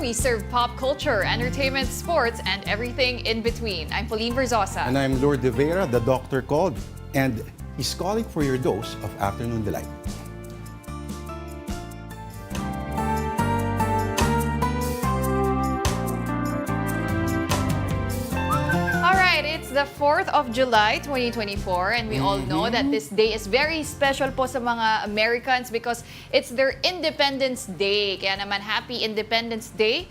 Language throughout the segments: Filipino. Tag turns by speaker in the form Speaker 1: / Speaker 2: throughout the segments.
Speaker 1: we serve pop culture, entertainment, sports, and everything in between. I'm Pauline Verzosa.
Speaker 2: And I'm Lourd de Veyra, the doctor called, and is calling for your dose of afternoon delight.
Speaker 1: It's the 4th of July, 2024, and we all know that this day is very special po sa mga Americans because it's their Independence Day. Kaya naman, Happy Independence Day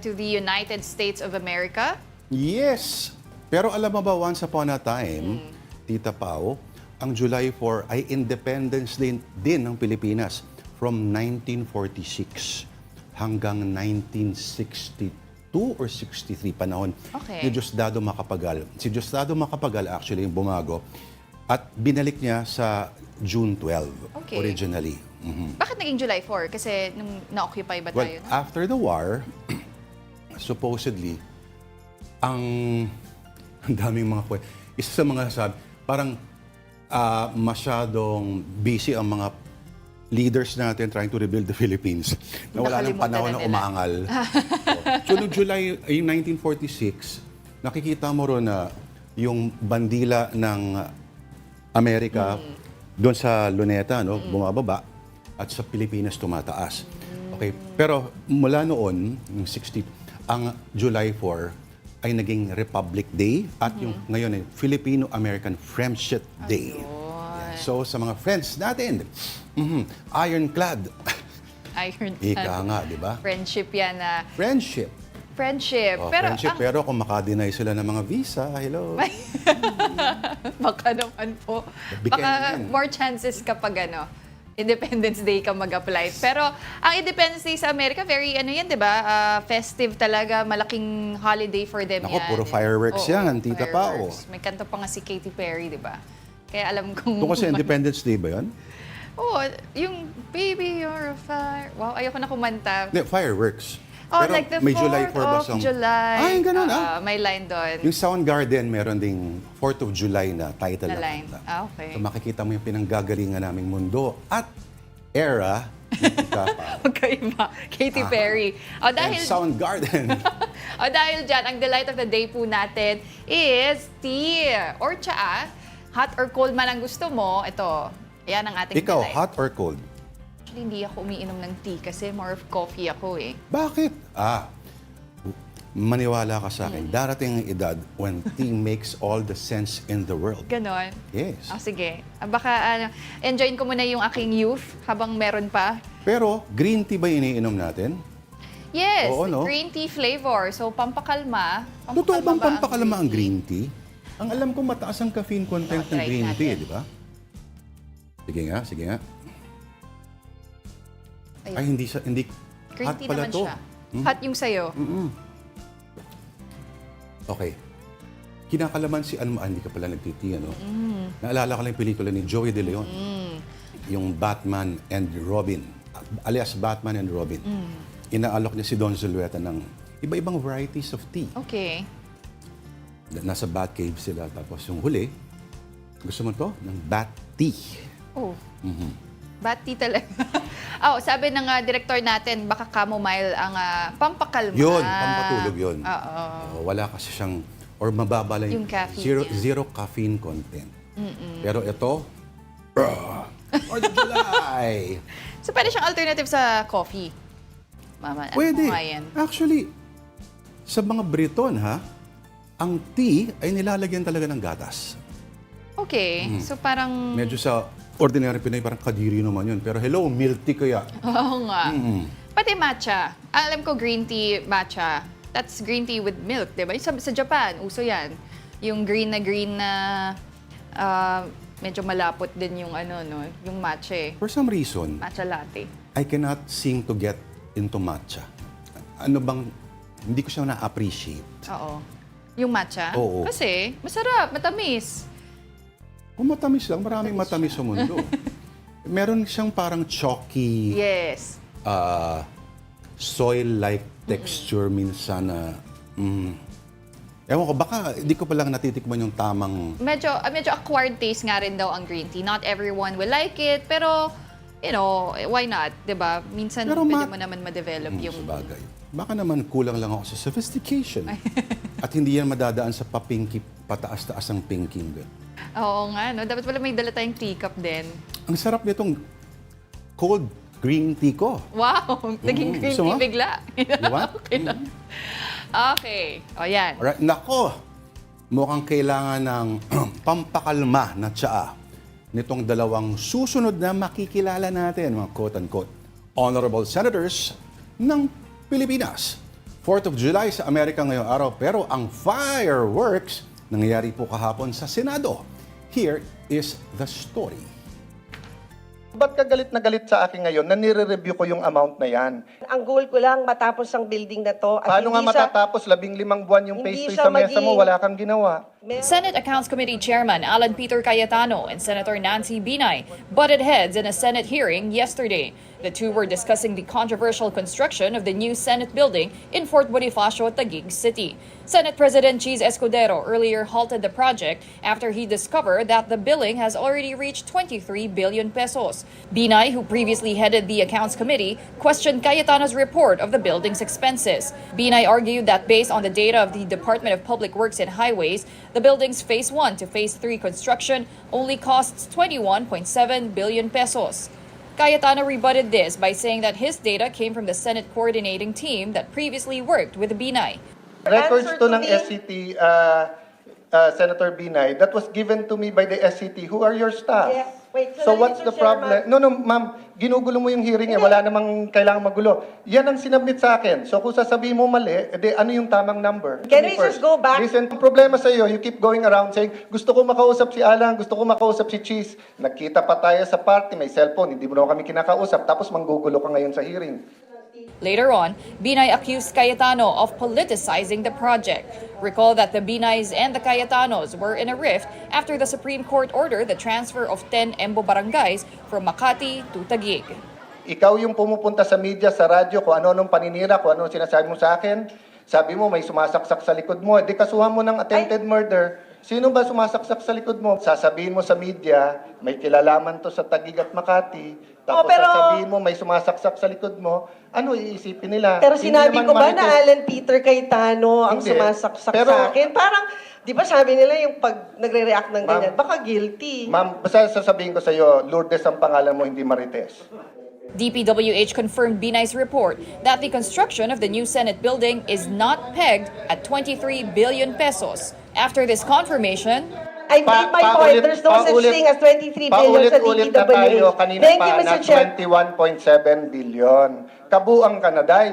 Speaker 1: to the United States of America.
Speaker 2: Yes! Pero alam mo ba, once upon a time, Tita Pao, ang July 4 ay Independence Day din ng Pilipinas from 1946 hanggang 1962 or 63 panahon ni Diosdado Macapagal. Si Diosdado Macapagal actually yung bumago at binalik niya sa June 12 originally.
Speaker 1: Bakit naging July 4? Kasi nung na-occupy ba tayo?
Speaker 2: Well, after the war, supposedly, ang daming mga isa sa mga sabi, parang masyadong busy ang mga leaders natin trying to rebuild the Philippines. Na wala ng panahon na umangal. So, noong July 1946, nakikita mo ron na yung bandila ng Amerika doon sa Luneta, no, bumababa, at sa Pilipinas tumataas. Okay, pero mula noon, yung 60, ang July 4 ay naging Republic Day at yung ngayon ay Filipino-American Friendship Day. So, sa mga friends natin, ironclad.
Speaker 1: Ironclad.
Speaker 2: Ika nga, di ba?
Speaker 1: Friendship yan na.
Speaker 2: Friendship.
Speaker 1: Friendship.
Speaker 2: Oh,
Speaker 1: pero,
Speaker 2: friendship. Pero kung makadeny sila ng mga visa, hello.
Speaker 1: Baka naman po. Baka more chances kapag Independence Day ka mag-apply. Pero ang Independence Day sa Amerika, very yan, di ba? Festive talaga, malaking holiday for them.
Speaker 2: Ako,
Speaker 1: yan.
Speaker 2: puro fireworks yan, Tita Pao.
Speaker 1: May kanta pa nga si Katy Perry, di ba? Kaya alam kong...
Speaker 2: Ito kasi Independence Day ba yan?
Speaker 1: Oo, yung Baby You're a Fire... Wow, ayoko na kumanta.
Speaker 2: Hindi, fireworks.
Speaker 1: Oh,
Speaker 2: pero
Speaker 1: like the
Speaker 2: may
Speaker 1: 4th
Speaker 2: July 4 ba
Speaker 1: of July.
Speaker 2: Ay, ganun
Speaker 1: May line doon.
Speaker 2: Yung Soundgarden, meron ding 4th of July na title
Speaker 1: Na
Speaker 2: na
Speaker 1: line.
Speaker 2: kanta.
Speaker 1: Okay.
Speaker 2: So makikita mo yung pinanggagalingan naming mundo at era ni Tita Pao.
Speaker 1: Magkaiba. Katy Perry. O dahil...
Speaker 2: And Soundgarden.
Speaker 1: O dahil dyan, ang delight of the day po natin is tea or tsaa. Hot or cold man ang gusto mo, ito, yan ang ating
Speaker 2: Ikaw,
Speaker 1: delight.
Speaker 2: hot or cold?
Speaker 1: Actually, hindi ako umiinom ng tea kasi more of coffee ako eh.
Speaker 2: Bakit? Maniwala ka sa akin, darating ang edad when tea makes all the sense in the world.
Speaker 1: Ganon?
Speaker 2: Yes.
Speaker 1: Sige. Baka enjoyin ko muna yung aking youth habang meron pa.
Speaker 2: Pero, green tea ba iniinom natin?
Speaker 1: Yes,
Speaker 2: Oo, no?
Speaker 1: green tea flavor. So, pampakalma.
Speaker 2: Totoo bang
Speaker 1: ba
Speaker 2: pampakalama ang green tea? Ang alam ko, mataas ang caffeine content ng green tea, di ba? Sige nga, sige nga.
Speaker 1: Ayun.
Speaker 2: Ay, hindi
Speaker 1: Green
Speaker 2: hot
Speaker 1: tea
Speaker 2: pala
Speaker 1: naman
Speaker 2: to.
Speaker 1: siya. Hot yung sayo.
Speaker 2: Okay. Kinakalaman si hindi ka pala nagtiti, ano? Naalala ko lang yung pelikula ni Joey De Leon. Yung Batman and Robin. Alias Batman and Robin. Inaalok niya si Don Zulueta ng iba-ibang varieties of tea.
Speaker 1: Okay.
Speaker 2: Nasa Batcave sila. Tapos yung huli, gusto mo to? Ng Bat Tea.
Speaker 1: Oh. Bat tea talaga. Sabi ng director natin, baka chamomile ang pampakalma.
Speaker 2: Yun, pampatulog yun.
Speaker 1: Oo.
Speaker 2: Wala kasi siyang, or mababa lang
Speaker 1: Yung caffeine
Speaker 2: zero caffeine content. Pero ito, or July.
Speaker 1: So, pwede siyang alternative sa coffee. Mama,
Speaker 2: Pwede.
Speaker 1: Yan?
Speaker 2: Actually, sa mga Briton, ang tea ay nilalagyan talaga ng gatas.
Speaker 1: Okay. So, parang...
Speaker 2: Medyo sa ordinary Pinay, parang kadiri naman yun. Pero hello, milk tea kaya.
Speaker 1: Oo nga. Pati matcha. Alam ko green tea, matcha. That's green tea with milk, di ba? Sa Japan, uso yan. Yung green na medyo malapot din yung yung matcha eh.
Speaker 2: For some reason,
Speaker 1: Matcha latte.
Speaker 2: I cannot seem to get into matcha. Ano bang, hindi ko siya na-appreciate.
Speaker 1: Oo. Yung matcha?
Speaker 2: Oo.
Speaker 1: Kasi masarap, matamis.
Speaker 2: Kung matamis lang, maraming matamis sa mundo. Meron siyang parang chalky,
Speaker 1: Yes.
Speaker 2: soil-like texture minsan na... Ewan ko, baka hindi ko palang natitikman yung tamang...
Speaker 1: Medyo acquired taste nga rin daw ang green tea. Not everyone will like it, pero, why not, 'di ba? Minsan
Speaker 2: Pero
Speaker 1: pwede mo naman ma-develop yung
Speaker 2: Sabagay. baka naman kulang lang ako sa sophistication. At hindi yan madadaan sa papinki, pataas-taas ang pinking.
Speaker 1: Oo nga, no? Dapat pala may dala tayong teacup din.
Speaker 2: Ang sarap nitong cold green tea ko.
Speaker 1: Wow! Naging green
Speaker 2: gusto
Speaker 1: tea
Speaker 2: mo?
Speaker 1: bigla.
Speaker 2: Diba?
Speaker 1: Okay lang. Okay. O yan.
Speaker 2: Alright, nako! Mukhang kailangan ng pampakalma na tsaa nitong dalawang susunod na makikilala natin, mga quote-unquote, honorable senators ng Pilipinas. 4th of July sa Amerika ngayong araw, pero ang fireworks nangyayari po kahapon sa Senado. Here is the story.
Speaker 3: Ba't ka galit na galit sa akin ngayon na nire-review ko yung amount na yan?
Speaker 4: Ang goal ko lang matapos ang building na to. At
Speaker 3: Paano nga
Speaker 4: hindi siya-
Speaker 3: matatapos 15 buwan yung
Speaker 4: hindi
Speaker 3: phase 3
Speaker 4: siya
Speaker 3: sa mesa mo,
Speaker 4: maging-
Speaker 3: wala kang ginawa?
Speaker 1: Senate Accounts Committee Chairman Alan Peter Cayetano and Senator Nancy Binay butted heads in a Senate hearing yesterday. The two were discussing the controversial construction of the new Senate building in Fort Bonifacio, Taguig City. Senate President Cheese Escudero earlier halted the project after he discovered that the billing has already reached 23 billion pesos. Binay, who previously headed the Accounts Committee, questioned Cayetano's report of the building's expenses. Binay argued that based on the data of the Department of Public Works and Highways, the building's Phase 1 to Phase 3 construction only costs 21.7 billion pesos. Cayetano rebutted this by saying that his data came from the Senate coordinating team that previously worked with Binay.
Speaker 3: Records
Speaker 4: Answer
Speaker 3: to
Speaker 4: to
Speaker 3: ng
Speaker 4: me.
Speaker 3: SCT, Senator Binay, that was given to me by the SCT. Who are your staff?
Speaker 4: Yes. Wait,
Speaker 3: So
Speaker 4: Senator
Speaker 3: what's the problem?
Speaker 4: Chairman.
Speaker 3: No, ma'am, ginugulo mo yung hearing eh. Wala namang kailangang magulo. Yan ang sinabmit sa akin. So kung sasabihin mo mali, edi ano yung tamang number?
Speaker 4: Can
Speaker 3: Me
Speaker 4: we just go back?
Speaker 3: Listen, ang problema sa iyo, you keep going around saying, gusto ko makausap si Alan, gusto ko makausap si Cheese. Nagkita pa tayo sa party, may cellphone, hindi mo na kami kinakausap, tapos manggugulo ka ngayon sa hearing.
Speaker 1: Later on, Binay accused Cayetano of politicizing the project. Recall that the Binays and the Cayetanos were in a rift after the Supreme Court ordered the transfer of 10 Embo barangays from Makati to Taguig.
Speaker 3: Ikaw yung pumupunta sa media, sa radyo, kung ano-anong paninira, kung ano sinasabi mo sa akin. Sabi mo, may sumasaksak sa likod mo. Di kasuhan mo ng attempted murder. Sino ba sumasaksak sa likod mo? Sasabihin mo sa media, may kilalaman to sa Taguig at Makati. Tapos
Speaker 4: pero-
Speaker 3: sasabihin mo, may sumasaksak sa likod mo. Ano iisipin nila?
Speaker 4: Pero
Speaker 3: Hindi
Speaker 4: sinabi
Speaker 3: naman
Speaker 4: ko ba na
Speaker 3: marites.
Speaker 4: Alan Peter Cayetano ang
Speaker 3: Hindi.
Speaker 4: sumasaksak
Speaker 3: Pero-
Speaker 4: sa akin? Parang, di ba sabi nila yung pag nagre-react ng
Speaker 3: Ma'am,
Speaker 4: ganyan, baka guilty.
Speaker 3: Ma'am, basta sasabihin ko sa iyo, Lourdes ang pangalan mo, hindi Marites.
Speaker 1: DPWH confirmed Binay's report that the construction of the new Senate building is not pegged at 23 billion pesos. After this confirmation,
Speaker 4: I made my point. There's no such thing as 23 billion sa
Speaker 3: Paulit-ulit na tayo
Speaker 4: DPWH.
Speaker 3: kanina
Speaker 4: Thank
Speaker 3: pa
Speaker 4: you,
Speaker 3: na
Speaker 4: Mr. Chair.
Speaker 3: 21.7 billion. Kabuang Kanaday.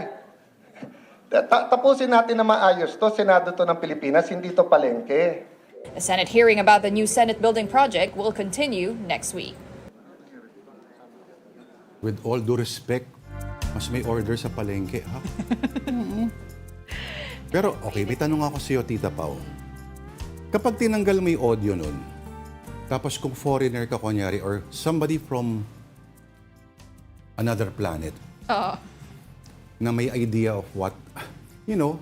Speaker 3: Tapusin natin na maayos to. Senado to ng Pilipinas, hindi to palengke.
Speaker 1: the Senate hearing about the new Senate building project will continue next week.
Speaker 2: With all due respect, mas may order sa palengke, ha? Pero okay, may tanong ako sa iyo, Tita Pau. Kapag tinanggal mo yung audio nun, tapos kung foreigner ka kunyari, or somebody from another planet, na may idea of what, yung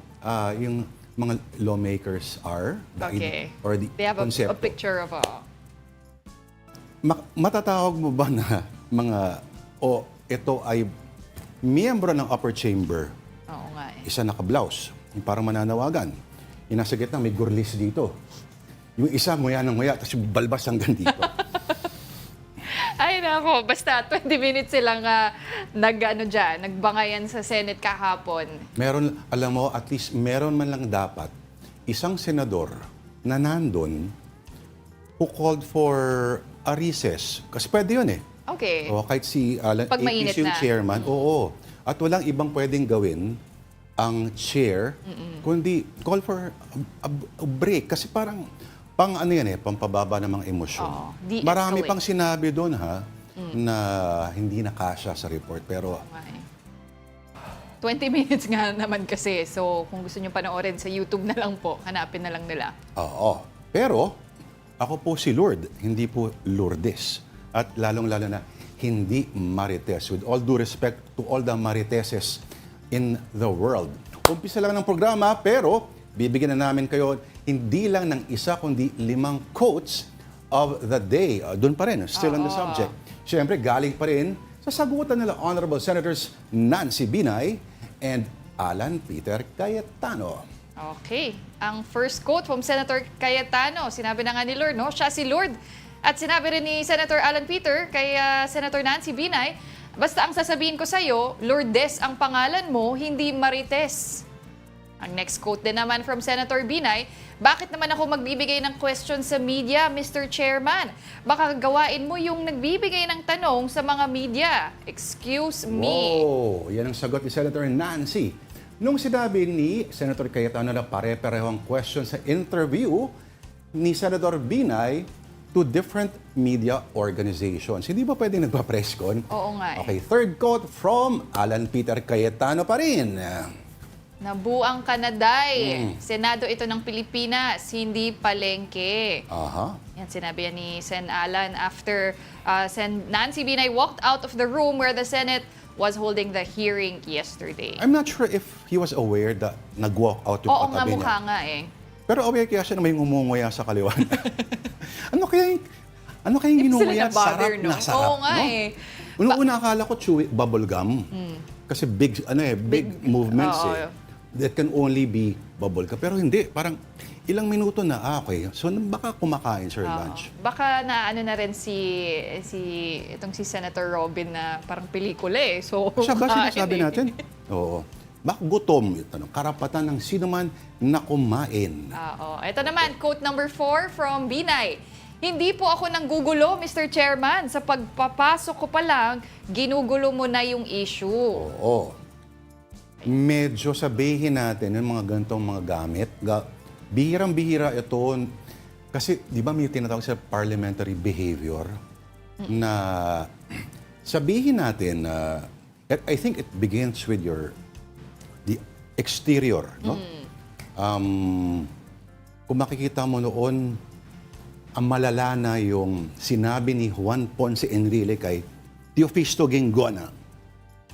Speaker 2: mga lawmakers are,
Speaker 1: Okay.
Speaker 2: or the
Speaker 1: They have a
Speaker 2: concept.
Speaker 1: picture of a...
Speaker 2: Matatawag mo ba na ito ay miyembro ng upper chamber,
Speaker 1: Oo nga eh.
Speaker 2: isa naka-blouse, yung parang mananawagan. Yung nasa gitna, may gurlis dito. Yung isa, nguya ng nguya, tapos yung balbas hanggang dito.
Speaker 1: Ay nako, basta 20 minutes silang nagbangayan sa Senate kahapon.
Speaker 2: Meron, alam mo, at least meron man lang dapat isang senador na nandun who called for a recess. Kasi pwede yun eh.
Speaker 1: Okay.
Speaker 2: O kahit si Alan,
Speaker 1: Pag mainit
Speaker 2: is yung
Speaker 1: na.
Speaker 2: chairman, oo. At walang ibang pwedeng gawin ang chair, kundi call for a break. Kasi parang, pampababa ng mga emosyon.
Speaker 1: Oo, de-escalate.
Speaker 2: Marami pang sinabi doon, na hindi nakasya sa report. Pero,
Speaker 1: Okay. 20 minutes nga naman kasi. So, kung gusto nyo panoorin sa YouTube na lang po, hanapin na lang nila.
Speaker 2: oo. Pero, ako po si Lourd, hindi po Lourdes. At lalong-lalo na, hindi Marites. With all due respect to all the Mariteses in the world. Umpisa lang ng programa, pero bibigyan na namin kayo hindi lang ng isa, kundi 5 quotes of the day. Doon pa rin, still on the subject. Siyempre, galing pa rin sa sagutan nila Honorable Senators Nancy Binay and Alan Peter Cayetano.
Speaker 1: Okay. Ang first quote from Senator Cayetano, sinabi na nga ni Lourd, no? Siya si Lourd. At sinabi rin ni Senator Alan Peter kay Senator Nancy Binay, basta ang sasabihin ko sa'yo, Lourdes ang pangalan mo, hindi Marites. Ang next quote din naman from Senator Binay, bakit naman ako magbibigay ng question sa media, Mr. Chairman? Baka gawain mo yung nagbibigay ng tanong sa mga media. Excuse me.
Speaker 2: Wow! Yan ang sagot ni Senator Nancy. Nung sinabi ni Senator Cayetano na pare-parehong question sa interview ni Senator Binay to different media organizations. Hindi ba pwedeng nagpa-press con?
Speaker 1: Oo nga eh.
Speaker 2: Okay, third quote from Alan Peter Cayetano pa rin.
Speaker 1: Nabuang Kanaday. Senado ito ng Pilipinas, hindi palengke.
Speaker 2: Aha.
Speaker 1: Yan, sinabi yan ni Sen Alan after Sen Nancy Binay walked out of the room where the Senate was holding the hearing yesterday.
Speaker 2: I'm not sure if he was aware that nag-walk out yung
Speaker 1: Oo nga,
Speaker 2: katabi niya.
Speaker 1: mukha nga eh.
Speaker 2: Pero aware kaya siya na may ngumunguya sa kaliwan. ano kayang
Speaker 1: Hindi sila
Speaker 2: ginuguya?
Speaker 1: na-bother,
Speaker 2: Sarap
Speaker 1: no?
Speaker 2: na sarap,
Speaker 1: Oo nga
Speaker 2: no?
Speaker 1: eh.
Speaker 2: Una akala ko chewy bubble gum. Kasi big movements
Speaker 1: Oo.
Speaker 2: eh. That can only be bubble gum. Pero hindi, parang ilang minuto na, okay. So baka kumakain sir lunch.
Speaker 1: Baka na ano na rin itong si Senator Robin na parang pelikula eh. So,
Speaker 2: Siya ba
Speaker 1: kain
Speaker 2: sinasabi
Speaker 1: eh.
Speaker 2: natin? Oo. Baka gutom, ito, karapatan ng sino man na kumain.
Speaker 1: Oo. Ito naman, quote number 4 from Binay. Hindi po ako nanggugulo, Mr. Chairman. Sa pagpapasok ko pa lang, ginugulo mo na yung issue.
Speaker 2: Oo. Medyo sabihin natin yung mga ganitong mga gamit. Bihirang-bihira ito. Kasi, di ba may tinatawag sa parliamentary behavior na sabihin natin na I think it begins with the exterior, no? Kung makikita mo noon, ang malala na yung sinabi ni Juan Ponce Enrile kay Teofisto Ginggona.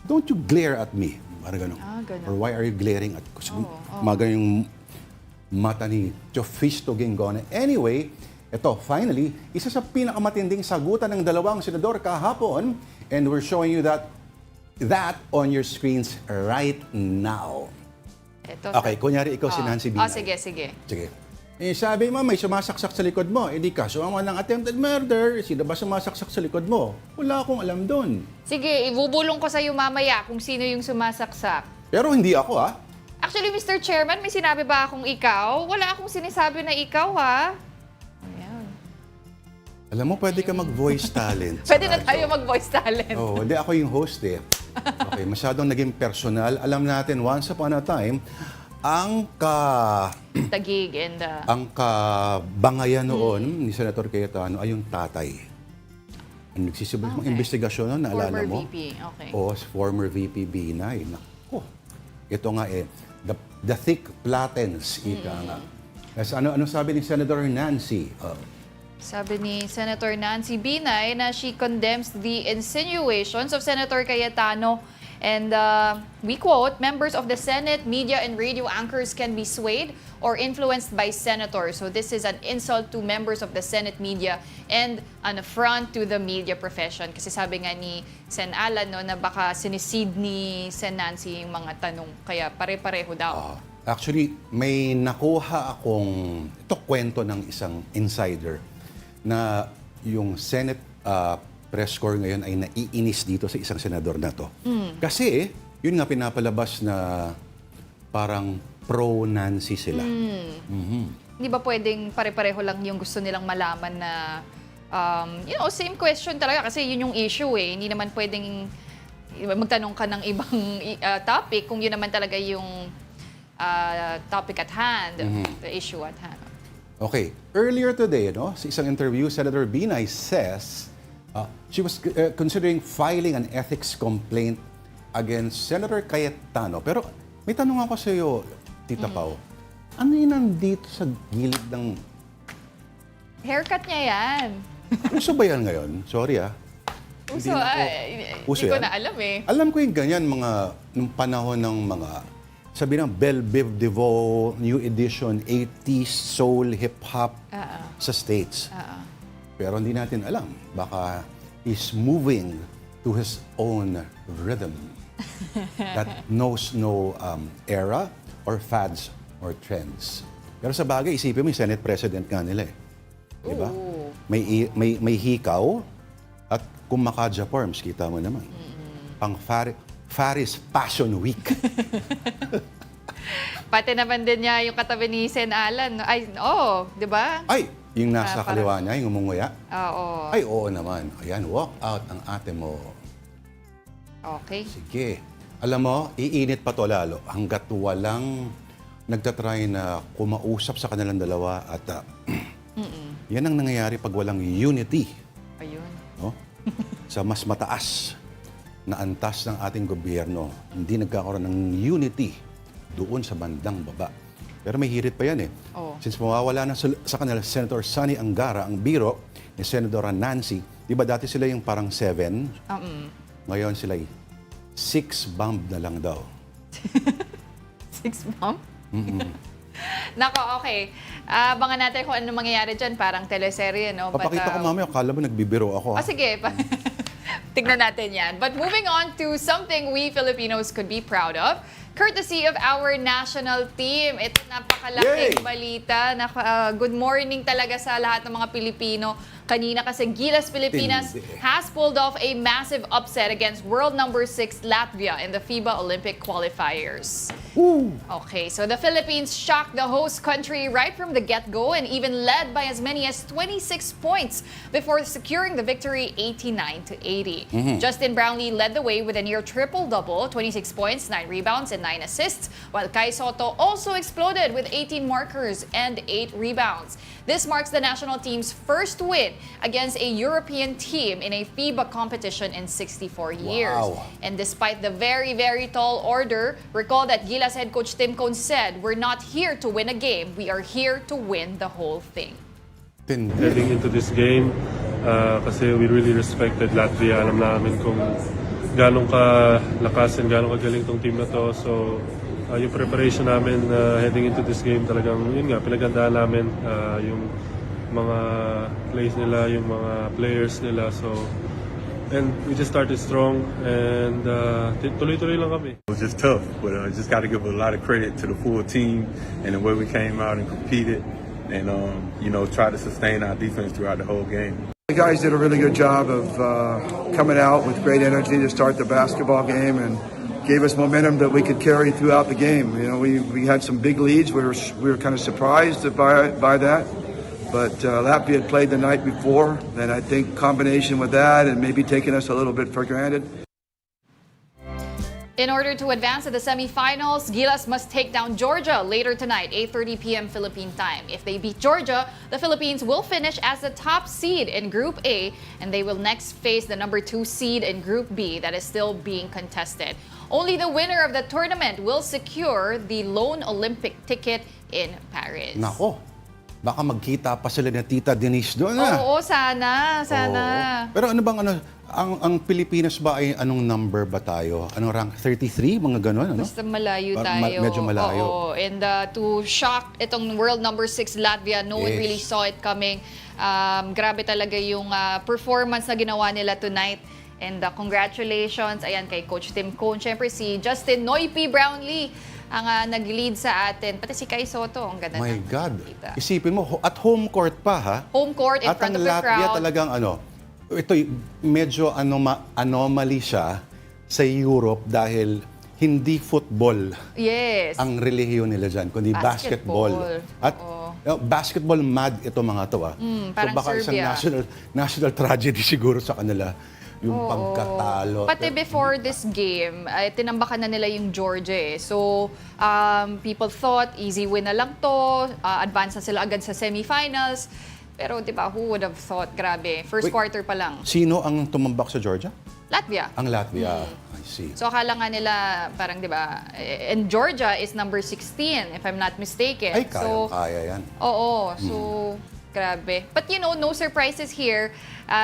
Speaker 2: Don't you glare at me. Parang gano'n.
Speaker 1: Ganun.
Speaker 2: Or why are you glaring at mga yung mata ni Teofisto Ginggona. Anyway, ito, finally, isa sa pinakamatinding sagutan ng dalawang senador kahapon, and we're showing you that on your screens right now.
Speaker 1: Ito,
Speaker 2: Okay, kunyari ikaw si Nancy Binay.
Speaker 1: sige.
Speaker 2: Sige. Eh, sabi mo, may sumasaksak sa likod mo. Eh, di ka, sumama ng attempted murder. Sino ba sumasaksak sa likod mo? Wala akong alam doon.
Speaker 1: Sige, ibubulong ko sa'yo mamaya kung sino yung sumasaksak.
Speaker 2: Pero hindi ako, ha?
Speaker 1: Actually, Mr. Chairman, may sinabi ba akong ikaw? Wala akong sinasabi na ikaw, ha? Ayan.
Speaker 2: Alam mo, pwede ka mag-voice talent. sa
Speaker 1: Pwede na
Speaker 2: radyo.
Speaker 1: tayo mag-voice talent.
Speaker 2: Oo, hindi ako yung host, eh. Okay, masyadong naging personal. Alam natin, once upon a time, ang
Speaker 1: Tagig and...
Speaker 2: ang kabangayan noon ni Senator Cayetano ay yung tatay. Ang nagsisibig ng investigasyon noon, naalala
Speaker 1: former
Speaker 2: mo?
Speaker 1: VP, okay.
Speaker 2: O, former VP Binay. Naku, ito nga the thick platens, ika nga. Kasi ano sabi ni Senator Nancy?
Speaker 1: Sabi ni Senator Nancy Binay na she condemns the insinuations of Senator Cayetano. And we quote, members of the Senate, media and radio anchors can be swayed or influenced by senators. So this is an insult to members of the Senate media and an affront to the media profession. Kasi sabi nga ni Sen Alan no, na baka sinisid ni Sen Nancy yung mga tanong. Kaya pare-pareho daw.
Speaker 2: Actually, may nakuha akong kwento ng isang insider na yung Senate press corps ngayon ay naiinis dito sa isang senador na to. Kasi, yun nga pinapalabas na parang pro-Nancy sila.
Speaker 1: Hindi ba pwedeng pare-pareho lang yung gusto nilang malaman na, same question talaga kasi yun yung issue eh. Hindi naman pwedeng magtanong ka ng ibang topic kung yun naman talaga yung topic at hand, the issue at hand.
Speaker 2: Okay. Earlier today, sa isang interview, Senator Binay says she was considering filing an ethics complaint against Senator Cayetano. Pero may tanong ako sa iyo, Tita Pau. Ano yun nandito sa gilid ng...
Speaker 1: Haircut niya yan.
Speaker 2: Uso ba yan ngayon? Sorry
Speaker 1: Uso,
Speaker 2: Uso
Speaker 1: hindi ko
Speaker 2: yan?
Speaker 1: na alam eh.
Speaker 2: Alam ko yung ganyan, nung panahon ng mga, sabi ng Belle Biv DeVoe, New Edition, 80s, soul, hip-hop sa States. Pero hindi natin alam. Baka he's moving to his own rhythm. that knows no era or fads or trends. Pero sa bagay, isipin mo yung Senate President nga nila eh. Diba?
Speaker 1: Ooh.
Speaker 2: May hikaw at kumakaja forms, kita mo naman. Pang Faris Passion Week.
Speaker 1: Pati naman din niya yung katabi ni Sen Alan. Ay, di ba?
Speaker 2: Ay, yung nasa
Speaker 1: parang-
Speaker 2: kaliwa niya, yung umunguya.
Speaker 1: Oo.
Speaker 2: Ay, oo naman. Ayan, walk out ang ate mo.
Speaker 1: Okay.
Speaker 2: Sige. Alam mo, iinit pa to lalo hanggat walang nagtatry na kumausap sa kanilang dalawa at yan ang nangyayari pag walang unity,
Speaker 1: Ayun.
Speaker 2: no? Sa mas mataas na antas ng ating gobyerno, hindi nagkakaroon ng unity doon sa bandang baba. Pero may hirit pa yan eh.
Speaker 1: Oo.
Speaker 2: Since mawawala na sa kanila Senator Sonny Angara, ang biro ni Senadora Nancy, di ba dati sila yung parang 7? Ngayon sila 6 bomb na lang daw.
Speaker 1: 6 bomb? Nako, okay. Abangan natin kung ano mangyayari dyan. Parang teleserye, no?
Speaker 2: Papakita ko mamaya, akala mo nagbibiro ako.
Speaker 1: Oh, sige. Tignan natin yan. But moving on to something we Filipinos could be proud of, courtesy of our national team. Ito napakalaking
Speaker 2: Yay!
Speaker 1: balita. Good morning talaga sa lahat ng mga Pilipino. Kanina kasi Gilas Pilipinas
Speaker 2: Hindi.
Speaker 1: has pulled off a massive upset against world number 6 Latvia in the FIBA Olympic qualifiers.
Speaker 2: Woo!
Speaker 1: Okay, so the Philippines shocked the host country right from the get-go and even led by as many as 26 points before securing the victory 89-80. Justin Brownlee led the way with a near triple-double, 26 points, 9 rebounds, and 9 assists, while Kai Soto also exploded with 18 markers and 8 rebounds. This marks the national team's first win against a European team in a FIBA competition in 64 years.
Speaker 2: Wow.
Speaker 1: And despite the very, very tall order, recall that Gilas head coach Tim Cone said, "We're not here to win a game. We are here to win the whole thing."
Speaker 5: Heading into this game, kasi we really respected Latvia. Alam namin kung gano'ng kalakas and gano'ng kagaling tong team na to. So, yung preparation namin heading into this game talagang, yun nga, pinagandaan namin yung mga plays nila, yung mga players nila. So, and we just started strong and tuloy-tuloy lang kami.
Speaker 6: It was just tough, but just got to give a lot of credit to the full team and the way we came out and competed and, try to sustain our defense throughout the whole game.
Speaker 7: The guys did a really good job of coming out with great energy to start the basketball game and gave us momentum that we could carry throughout the game. You know, we had some big leads. We were kind of surprised by that. But Latvia had played the night before, and I think combination with that and maybe taking us a little bit for granted.
Speaker 1: In order to advance to the semifinals, Gilas must take down Georgia later tonight, 8:30 p.m. Philippine time. If they beat Georgia, the Philippines will finish as the top seed in Group A, and they will next face the number 2 seed in Group B that is still being contested. Only the winner of the tournament will secure the lone Olympic ticket in Paris.
Speaker 2: Nako, baka magkita pa sila ni Tita Denise doon na.
Speaker 1: Oo, sana.
Speaker 2: Oo. Pero ano bang ang Pilipinas ba ay anong number ba tayo? Anong rank? 33? Mga ganun, ano?
Speaker 1: Basta malayo
Speaker 2: Parang
Speaker 1: tayo.
Speaker 2: medyo malayo.
Speaker 1: Oo. And to shock itong world number 6 Latvia, no one
Speaker 2: Yes.
Speaker 1: really saw it coming. Grabe talaga yung performance na ginawa nila tonight. And congratulations, ayan, kay Coach Tim Cone. Siyempre si Justin Noipi Brownlee ang nag-lead sa atin. Pati si Kai Soto, ang ganda
Speaker 2: My
Speaker 1: na.
Speaker 2: God.
Speaker 1: Kita.
Speaker 2: Isipin mo, at home court pa ha?
Speaker 1: Home court in
Speaker 2: At
Speaker 1: front
Speaker 2: ang
Speaker 1: of the
Speaker 2: Latvia
Speaker 1: crowd.
Speaker 2: talagang ito medyo anomaly siya sa Europe dahil hindi football
Speaker 1: Yes.
Speaker 2: ang relihiyon nila dyan, kundi
Speaker 1: Basketball.
Speaker 2: basketball. At
Speaker 1: Oo.
Speaker 2: basketball mad ito mga to.
Speaker 1: parang
Speaker 2: baka isang
Speaker 1: Serbia.
Speaker 2: national tragedy siguro sa kanila yung pagkatalo.
Speaker 1: Pati before this game, tinambakan na nila yung Georgia eh. So, people thought easy win na lang to, advance na sila agad sa semifinals. Pero 'di ba, who would have thought, grabe, first
Speaker 2: Wait.
Speaker 1: quarter pa lang.
Speaker 2: Sino ang tumambak sa Georgia?
Speaker 1: Latvia.
Speaker 2: Ang Latvia. I see.
Speaker 1: So akala nga nila parang 'di ba, and Georgia is number 16 if I'm not mistaken.
Speaker 2: Ay,
Speaker 1: So
Speaker 2: kaya yan.
Speaker 1: oo, so grabe. But no surprises here.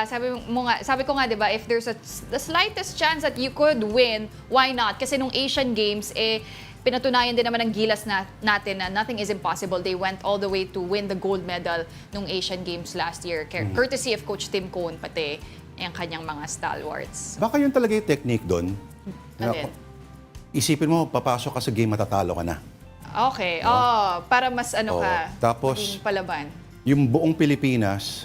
Speaker 1: Sabi ko nga 'di ba, if there's the slightest chance that you could win, why not? Kasi nung Asian Games pinatunayan din naman ng Gilas natin na nothing is impossible. They went all the way to win the gold medal nung Asian Games last year. Courtesy of Coach Tim Cone, pati ang kanyang mga stalwarts.
Speaker 2: Baka yun talaga yung technique doon.
Speaker 1: Alin?
Speaker 2: isipin mo, papasok ka sa game, matatalo ka na.
Speaker 1: Okay. Oh, para mas ano
Speaker 2: Oo.
Speaker 1: ka,
Speaker 2: Tapos,
Speaker 1: maging palaban.
Speaker 2: Yung buong Pilipinas,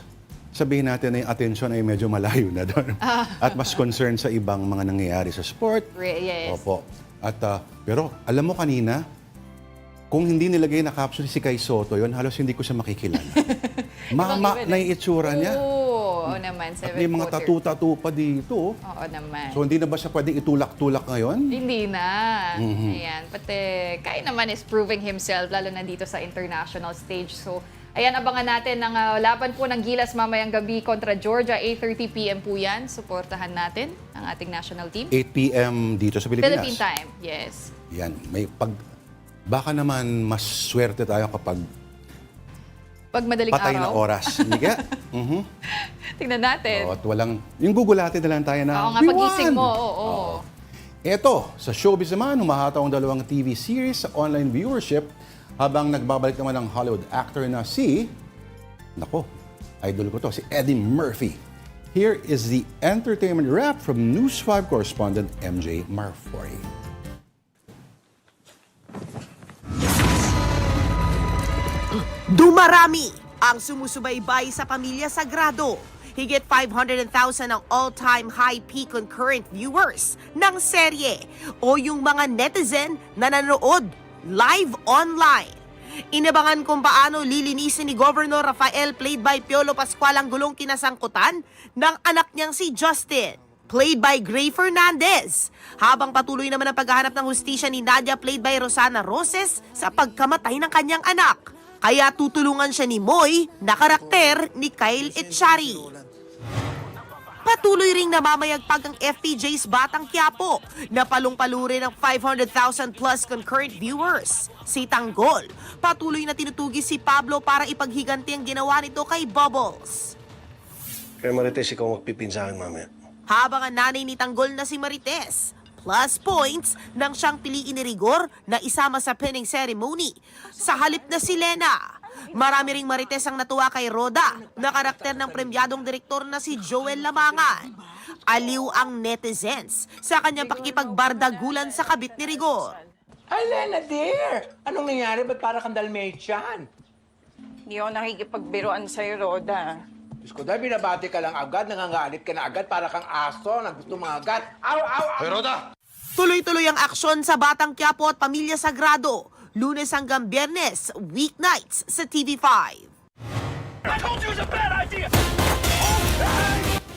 Speaker 2: sabihin natin na yung atensyon ay medyo malayo na doon. At mas concerned sa ibang mga nangyayari sa sport.
Speaker 1: Yes.
Speaker 2: Opo. At, pero alam mo kanina, kung hindi nilagay na caption si Kai Soto yon, halos hindi ko siya makikilala. Mama
Speaker 1: Ibang-iba
Speaker 2: na yung itsura niya.
Speaker 1: Oo naman.
Speaker 2: At may mga tattoo pa dito.
Speaker 1: Oo naman.
Speaker 2: So hindi na ba siya pwedeng itulak-tulak ngayon?
Speaker 1: Hindi na. Ayan. Pati Kai naman is proving himself, lalo na dito sa international stage. So, ayan, abangan natin ng laban po ng Gilas mamayang gabi kontra Georgia. 8:30 p.m. po yan. Suportahan natin ang ating national team.
Speaker 2: 8 p.m. dito sa Pilipinas.
Speaker 1: Philippine time. Yes.
Speaker 2: Yan. Baka naman mas swerte tayo kapag
Speaker 1: Pag madaling
Speaker 2: patay na
Speaker 1: araw.
Speaker 2: oras. Hindi ka?
Speaker 1: Tingnan natin.
Speaker 2: At walang, yung gugulatin na lang tayo na,
Speaker 1: Oo nga,
Speaker 2: "We
Speaker 1: pagising
Speaker 2: won!"
Speaker 1: mo. Oo.
Speaker 2: Ito, sa showbiz naman, humahataw ang dalawang TV series sa online viewership habang nagbabalik naman ang Hollywood actor na si, nako, idol ko to, si Eddie Murphy. Here is the entertainment wrap from News 5 correspondent MJ Marfori.
Speaker 8: Dumarami ang sumusubaybay sa Pamilya Sagrado. Higit 500,000 ang all-time high peak concurrent viewers ng serye o yung mga netizen na nanood live online. Inabangan kung paano lilinisin ni Governor Rafael played by Piolo Pascual ang gulong kinasangkutan ng anak niyang si Justin, played by Gray Fernandez. Habang patuloy naman ang paghahanap ng hustisya ni Nadia played by Rosana Roses sa pagkamatay ng kanyang anak. Kaya tutulungan siya ni Moy na karakter ni Kyle Etchari. Patuloy ring namamayagpag ang FPJ's Batang Quiapo na palong-palo rin ng 500,000 plus concurrent viewers. Si Tanggol, patuloy na tinutugis si Pablo para ipaghiganti ang ginawa nito kay Bubbles.
Speaker 9: Kaya Marites, ikaw magpipinsahan mamaya.
Speaker 8: Habang ang nanay ni Tanggol na si Marites, plus points nang siyang piliin ni Rigor na isama sa pinning ceremony. Sa halip na si Lena, marami ring Marites ang natuwa kay Roda na karakter ng premyadong direktor na si Joel Lamangan. Aliw ang netizens sa kanyang pakikipagbardagulan sa kabit ni Rigor.
Speaker 10: Ay, Lena, dear! Anong nangyari? Ba't para kang Dalmatian?
Speaker 4: Hindi ako nakikipagbiruan sa'yo, Roda.
Speaker 10: Diyos ko, dahil binabati ka lang agad, nangangalit ka na agad, para kang aso na gusto mga agad. Aw, aw, aw!
Speaker 9: Hoy, Roda!
Speaker 8: Tuloy-tuloy ang aksyon sa Batang Quiapo at Pamilya Sagrado. Lunes hanggang Biyernes, weeknights sa TV5.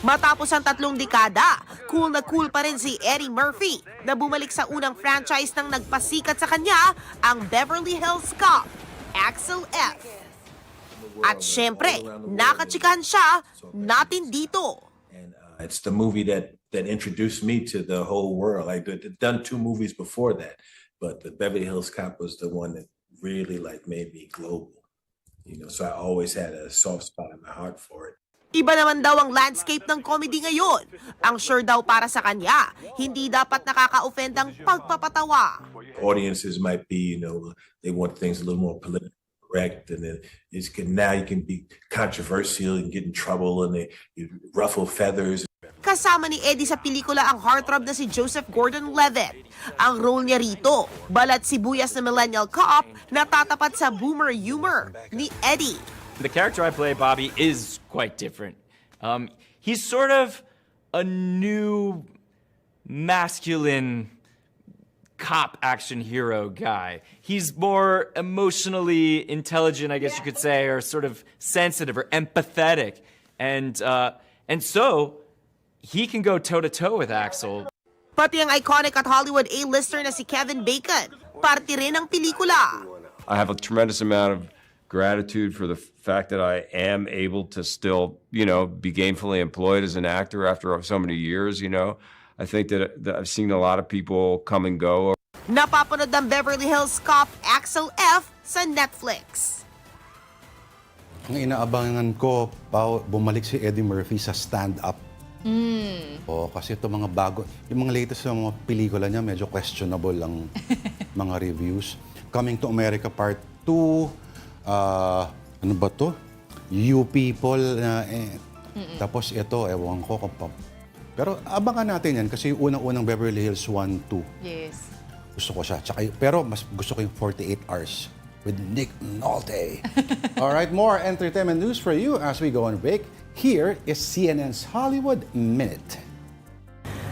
Speaker 8: Matapos ang 3 dekada, cool na cool pa rin si Eddie Murphy na bumalik sa unang franchise nang nagpasikat sa kanya ang Beverly Hills Cop, Axel F. At syempre, nakatsikahan siya natin dito.
Speaker 11: It's the movie that introduced me to the whole world. I'd done 2 movies before that, but the Beverly Hills Cop was the one that really made me global. So I always had a soft spot in my heart for it.
Speaker 8: Iba naman daw ang landscape ng comedy ngayon. Ang sure daw para sa kanya, hindi dapat nakaka-offend ang pagpapatawa.
Speaker 11: Audiences might be, they want things a little more politically correct, and then now you can be controversial and get in trouble, and you ruffle feathers.
Speaker 8: Kasama ni Eddie sa pelikula ang heartthrob na si Joseph Gordon-Levitt. Ang role niya rito, balat sibuyas na millennial cop na tatapat sa boomer humor ni Eddie.
Speaker 12: The character I play, Bobby, is quite different. He's sort of a new masculine cop action hero guy. He's more emotionally intelligent, I guess you could say, or sort of sensitive or empathetic. And so he can go toe-to-toe with Axel.
Speaker 8: Pati ang iconic at Hollywood A-lister na si Kevin Bacon, parte rin ng pelikula.
Speaker 13: I have a tremendous amount of gratitude for the fact that I am able to still, be gainfully employed as an actor after so many years, I think that I've seen a lot of people come and go.
Speaker 8: Napapanood ng Beverly Hills Cop Axel F sa Netflix.
Speaker 2: Ang inaabangan ko, bumalik si Eddie Murphy sa stand-up. Kasi ito mga bago, yung mga latest na mga pelikula niya, medyo questionable ang mga reviews. Coming to America Part 2, ano ba to? You People, tapos ito, ewan ko. Pero abangan natin yan kasi yung unang-unang Beverly Hills 1, 2.
Speaker 1: Yes.
Speaker 2: gusto ko siya. Pero mas gusto ko yung 48 Hours with Nick Nolte. All right, more entertainment news for you as we go on break. Here is CNN's Hollywood Minute.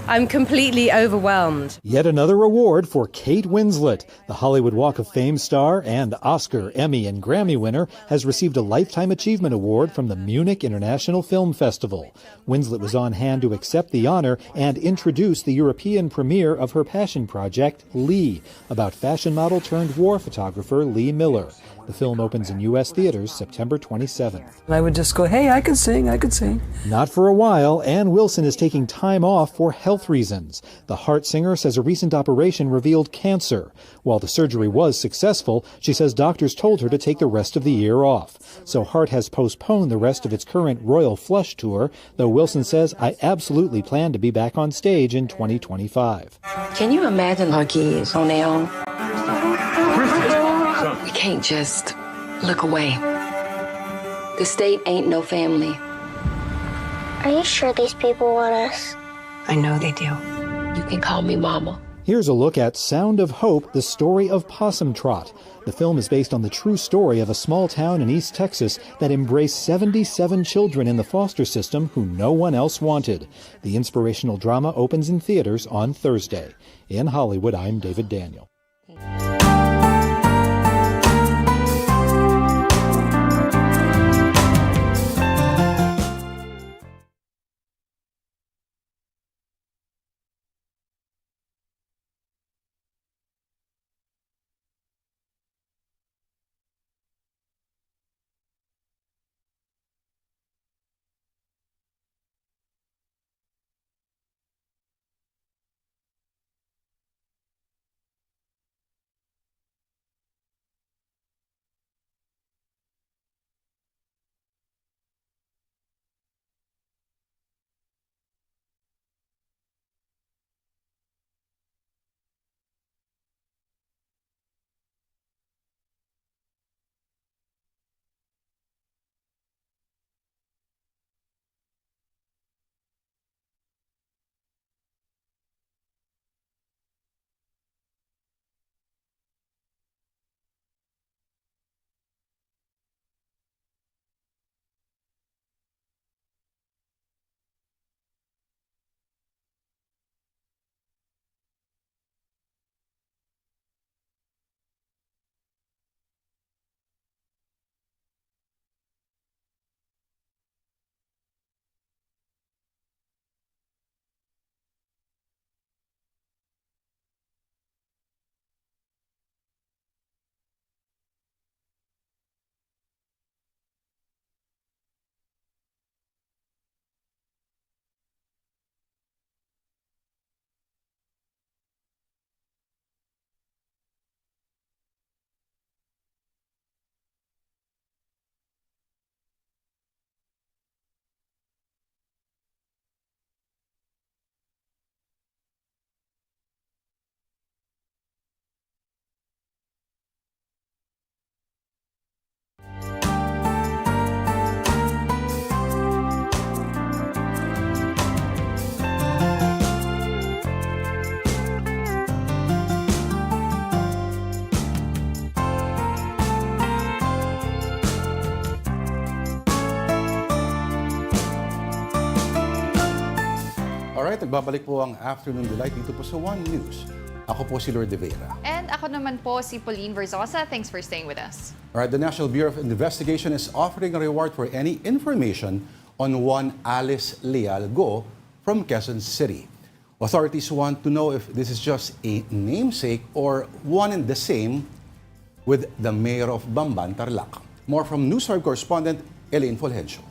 Speaker 4: I'm completely overwhelmed.
Speaker 14: Yet another award for Kate Winslet. The Hollywood Walk of Fame star and Oscar, Emmy, and Grammy winner has received a Lifetime Achievement Award from the Munich International Film Festival. Winslet was on hand to accept the honor and introduce the European premiere of her passion project, Lee, about fashion model turned war photographer Lee Miller. The film opens in U.S. theaters September 27th.
Speaker 15: I would just go, hey, I could sing.
Speaker 14: Not for a while. Ann Wilson is taking time off for health reasons. The Heart singer says a recent operation revealed cancer. While the surgery was successful, she says doctors told her to take the rest of the year off. So Heart has postponed the rest of its current Royal Flush tour, though Wilson says, I absolutely plan to be back on stage in 2025.
Speaker 15: Can you imagine our kids on their own? We can't just look away. The state ain't no family.
Speaker 16: Are you sure these people want us?
Speaker 15: I know they do. You can call me Mama.
Speaker 14: Here's a look at Sound of Hope, the story of Possum Trot. The film is based on the true story of a small town in East Texas that embraced 77 children in the foster system who no one else wanted. The inspirational drama opens in theaters on Thursday. In Hollywood, I'm David Daniel.
Speaker 2: Alright, nagbabalik po ang Afternoon Delight dito po sa One News. Ako po si Lourd de Veyra.
Speaker 1: And ako naman po si Pauline Verzosa. Thanks for staying with us.
Speaker 2: Alright, the National Bureau of Investigation is offering a reward for any information on one Alice Leal Go from Quezon City. Authorities want to know if this is just a namesake or one and the same with the mayor of Bamban, Tarlac. More from News 5 correspondent Elaine Fulgencio.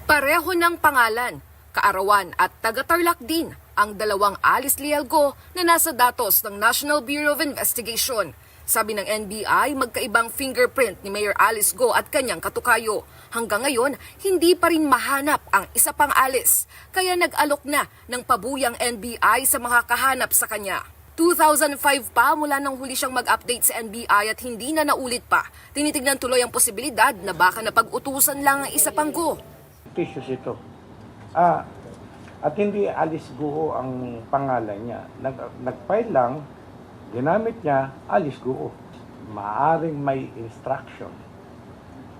Speaker 17: Pareho ng pangalan, kaarawan at taga-Tarlac din ang dalawang Alice Leal Go na nasa datos ng National Bureau of Investigation. Sabi ng NBI, magkaibang fingerprint ni Mayor Alice Go at kanyang katukayo. Hanggang ngayon, hindi pa rin mahanap ang isa pang Alice. Kaya nag-alok na ng pabuyang NBI sa mga kahanap sa kanya. 2005 pa mula nang huli siyang mag-update sa NBI at hindi na naulit pa. Tinitignan tuloy ang posibilidad na baka napag-utusan lang ang isa pang Go.
Speaker 18: Tissues ito.
Speaker 10: At hindi Alice Guo ang pangalan niya. Nag-file lang, ginamit niya Alice Guo. Maaring may instruction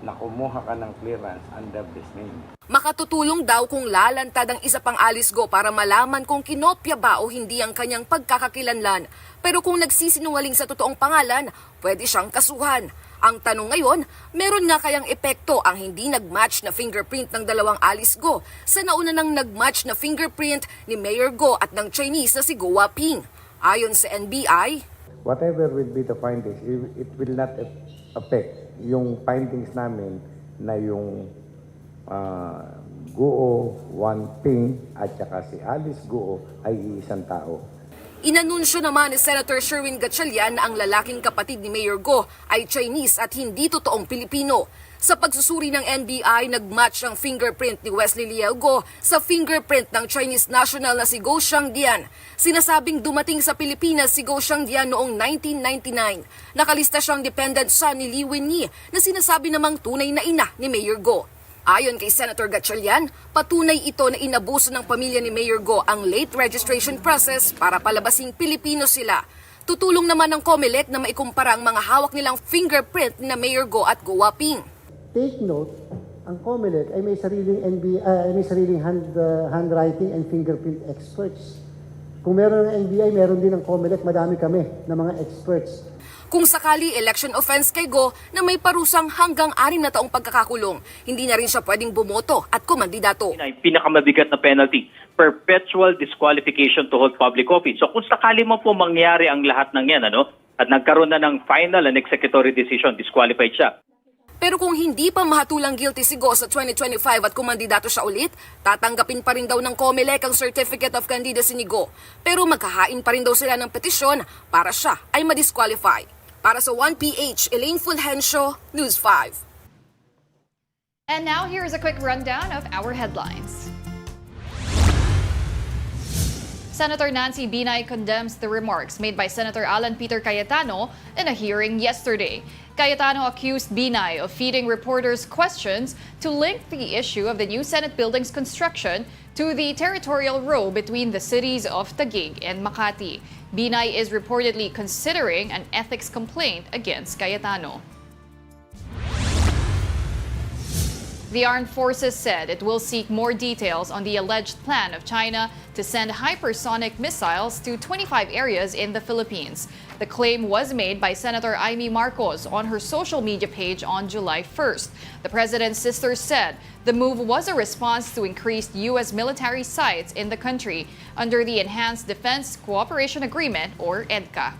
Speaker 10: na kumuha ka ng clearance under this name.
Speaker 17: Makatutulong daw kung lalantad ang isa pang Alice Go para malaman kung kinopya ba o hindi ang kanyang pagkakakilanlan. Pero kung nagsisinungaling sa totoong pangalan, pwede siyang kasuhan. Ang tanong ngayon, meron nga kayang epekto ang hindi nag-match na fingerprint ng dalawang Alice Go sa nauna nang nag-match na fingerprint ni Mayor Go at ng Chinese na si Go Waping. Ayon sa NBI,
Speaker 10: Whatever will be the findings, it will not affect yung findings namin na yung Guo Waping at saka si Alice Guo ay iisang tao.
Speaker 17: inanunsyo naman ni Senator Sherwin Gatchalian na ang lalaking kapatid ni Mayor Go ay Chinese at hindi totoong Pilipino. Sa pagsusuri ng NBI, nag-match ang fingerprint ni Wesley Liao Go sa fingerprint ng Chinese national na si Go Xiangdian. Sinasabing dumating sa Pilipinas si Go Xiangdian noong 1999. Nakalista siyang dependent son ni Li Wenyi na sinasabi namang tunay na ina ni Mayor Go. Ayon kay Senator Gatchalian, patunay ito na inabuso ng pamilya ni Mayor Go ang late registration process para palabasing Pilipino sila. Tutulong naman ng COMELEC na maikumpara ang mga hawak nilang fingerprint na Mayor Go at Go Waping.
Speaker 18: Take note, ang COMELEC ay may sariling handwriting and fingerprint experts. Kung meron ng NBI, meron din ng COMELEC, madami kami na mga experts.
Speaker 17: Kung sakali election offense kay Go na may parusang hanggang 6 na taong pagkakakulong, hindi na rin siya pwedeng bumoto at kumandidato.
Speaker 19: Pinakamabigat na penalty, perpetual disqualification to hold public office. So kung sakali mo po mangyari ang lahat ng yan, at nagkaroon na ng final and executory decision, disqualified siya.
Speaker 17: Pero kung hindi pa mahatulang guilty si Go sa 2025 at kumandidato siya ulit, tatanggapin pa rin daw ng COMELEC ang Certificate of Candidacy ni Go. Pero maghahain pa rin daw sila ng petisyon para siya ay ma-disqualify. Para sa 1PH, Elaine Fulgencio, News 5.
Speaker 1: And now here's a quick rundown of our headlines. Senator Nancy Binay condemns the remarks made by Senator Alan Peter Cayetano in a hearing yesterday. Cayetano accused Binay of feeding reporters questions to link the issue of the new Senate building's construction to the territorial row between the cities of Taguig and Makati. Binay is reportedly considering an ethics complaint against Cayetano. The armed forces said it will seek more details on the alleged plan of China to send hypersonic missiles to 25 areas in the Philippines. The claim was made by Senator Amy Marcos on her social media page on July 1st. The president's sister said the move was a response to increased U.S. military sites in the country under the Enhanced Defense Cooperation Agreement, or EDCA.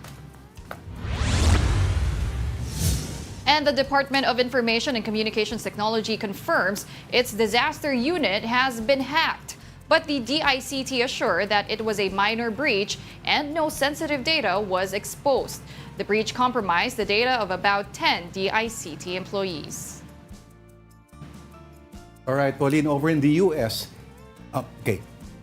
Speaker 1: And the Department of Information and Communications Technology confirms its disaster unit has been hacked. But the DICT assured that it was a minor breach and no sensitive data was exposed. The breach compromised the data of about 10 DICT employees.
Speaker 2: All right, Pauline, over in the U.S.,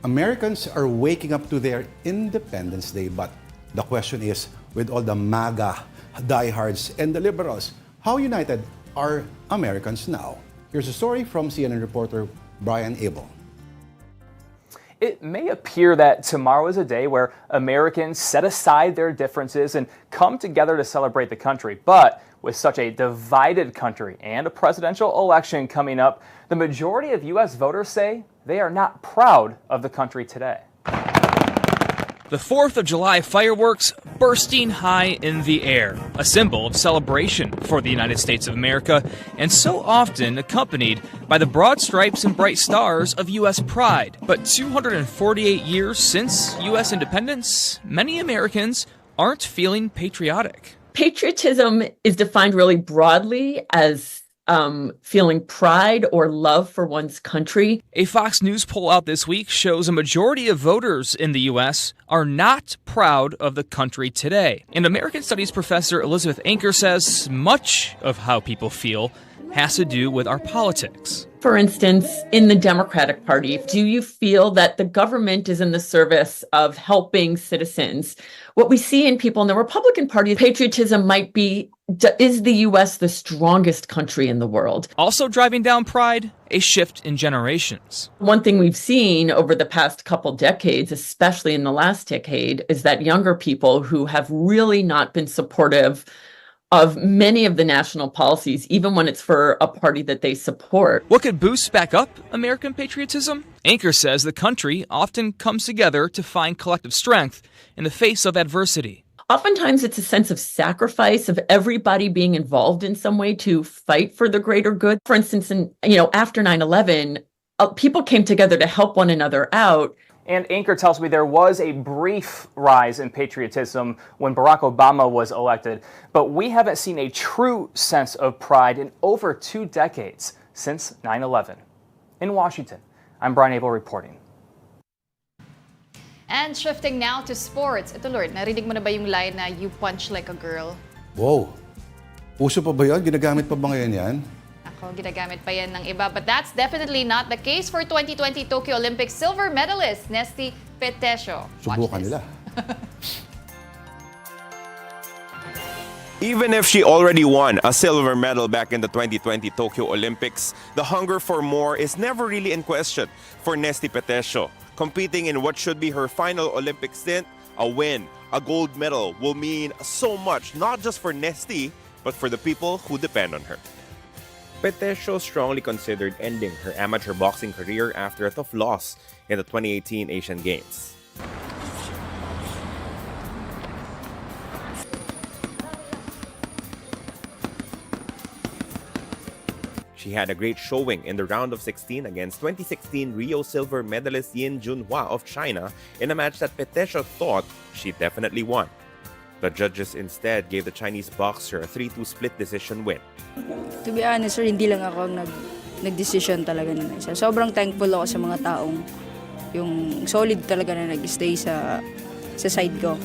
Speaker 2: Americans are waking up to their Independence Day, but the question is, with all the MAGA diehards and the liberals, how united are Americans now? Here's a story from CNN reporter Brian Abel.
Speaker 20: It may appear that tomorrow is a day where Americans set aside their differences and come together to celebrate the country. But with such a divided country and a presidential election coming up, the majority of U.S. voters say they are not proud of the country today.
Speaker 21: The 4th of July fireworks bursting high in the air, a symbol of celebration for the United States of America, and so often accompanied by the broad stripes and bright stars of U.S. pride. But 248 years since U.S. independence, many Americans aren't feeling patriotic.
Speaker 22: Patriotism is defined really broadly as feeling pride or love for one's country.
Speaker 21: A Fox News poll out this week shows a majority of voters in the U.S. are not proud of the country today. And American Studies professor Elizabeth Anker says much of how people feel has to do with our politics.
Speaker 22: For instance, in the Democratic Party, do you feel that the government is in the service of helping citizens? What we see in people in the Republican Party, patriotism might be, is the U.S. the strongest country in the world?
Speaker 21: Also driving down pride, a shift in generations.
Speaker 22: One thing we've seen over the past couple decades, especially in the last decade, is that younger people who have really not been supportive of many of the national policies, even when it's for a party that they support.
Speaker 21: What could boost back up American patriotism? Anchor says the country often comes together to find collective strength in the face of adversity.
Speaker 22: Oftentimes it's a sense of sacrifice, of everybody being involved in some way to fight for the greater good. For instance, after 9/11, people came together to help one another out.
Speaker 20: And Anchor tells me there was a brief rise in patriotism when Barack Obama was elected, but we haven't seen a true sense of pride in over 2 decades since 9/11. In Washington, I'm Brian Abel reporting.
Speaker 1: And shifting now to sports. Ito, Lourd, narinig mo na ba yung line na you punch like a girl?
Speaker 2: Wow. Uso pa ba yun? Ginagamit pa ba ngayon yan?
Speaker 1: Ako, ginagamit pa yan ng iba. But that's definitely not the case for 2020 Tokyo Olympics silver medalist Nesty Petesio.
Speaker 2: Subukan nila.
Speaker 3: Even if she already won a silver medal back in the 2020 Tokyo Olympics, the hunger for more is never really in question for Nesty Petesio. Competing in what should be her final Olympic stint, a win, a gold medal will mean so much, not just for Nesty, but for the people who depend on her. Petesio strongly considered ending her amateur boxing career after a tough loss in the 2018 Asian Games. She had a great showing in the round of 16 against 2016 Rio silver medalist Yin Junhua of China in a match that Petesio thought she definitely won. The judges instead gave the Chinese boxer a 3-2 split decision win.
Speaker 5: To be honest, sir, hindi lang ako nag-decision talaga na isa. Sobrang thankful ako sa mga taong yung solid talaga na nag-stay sa side ko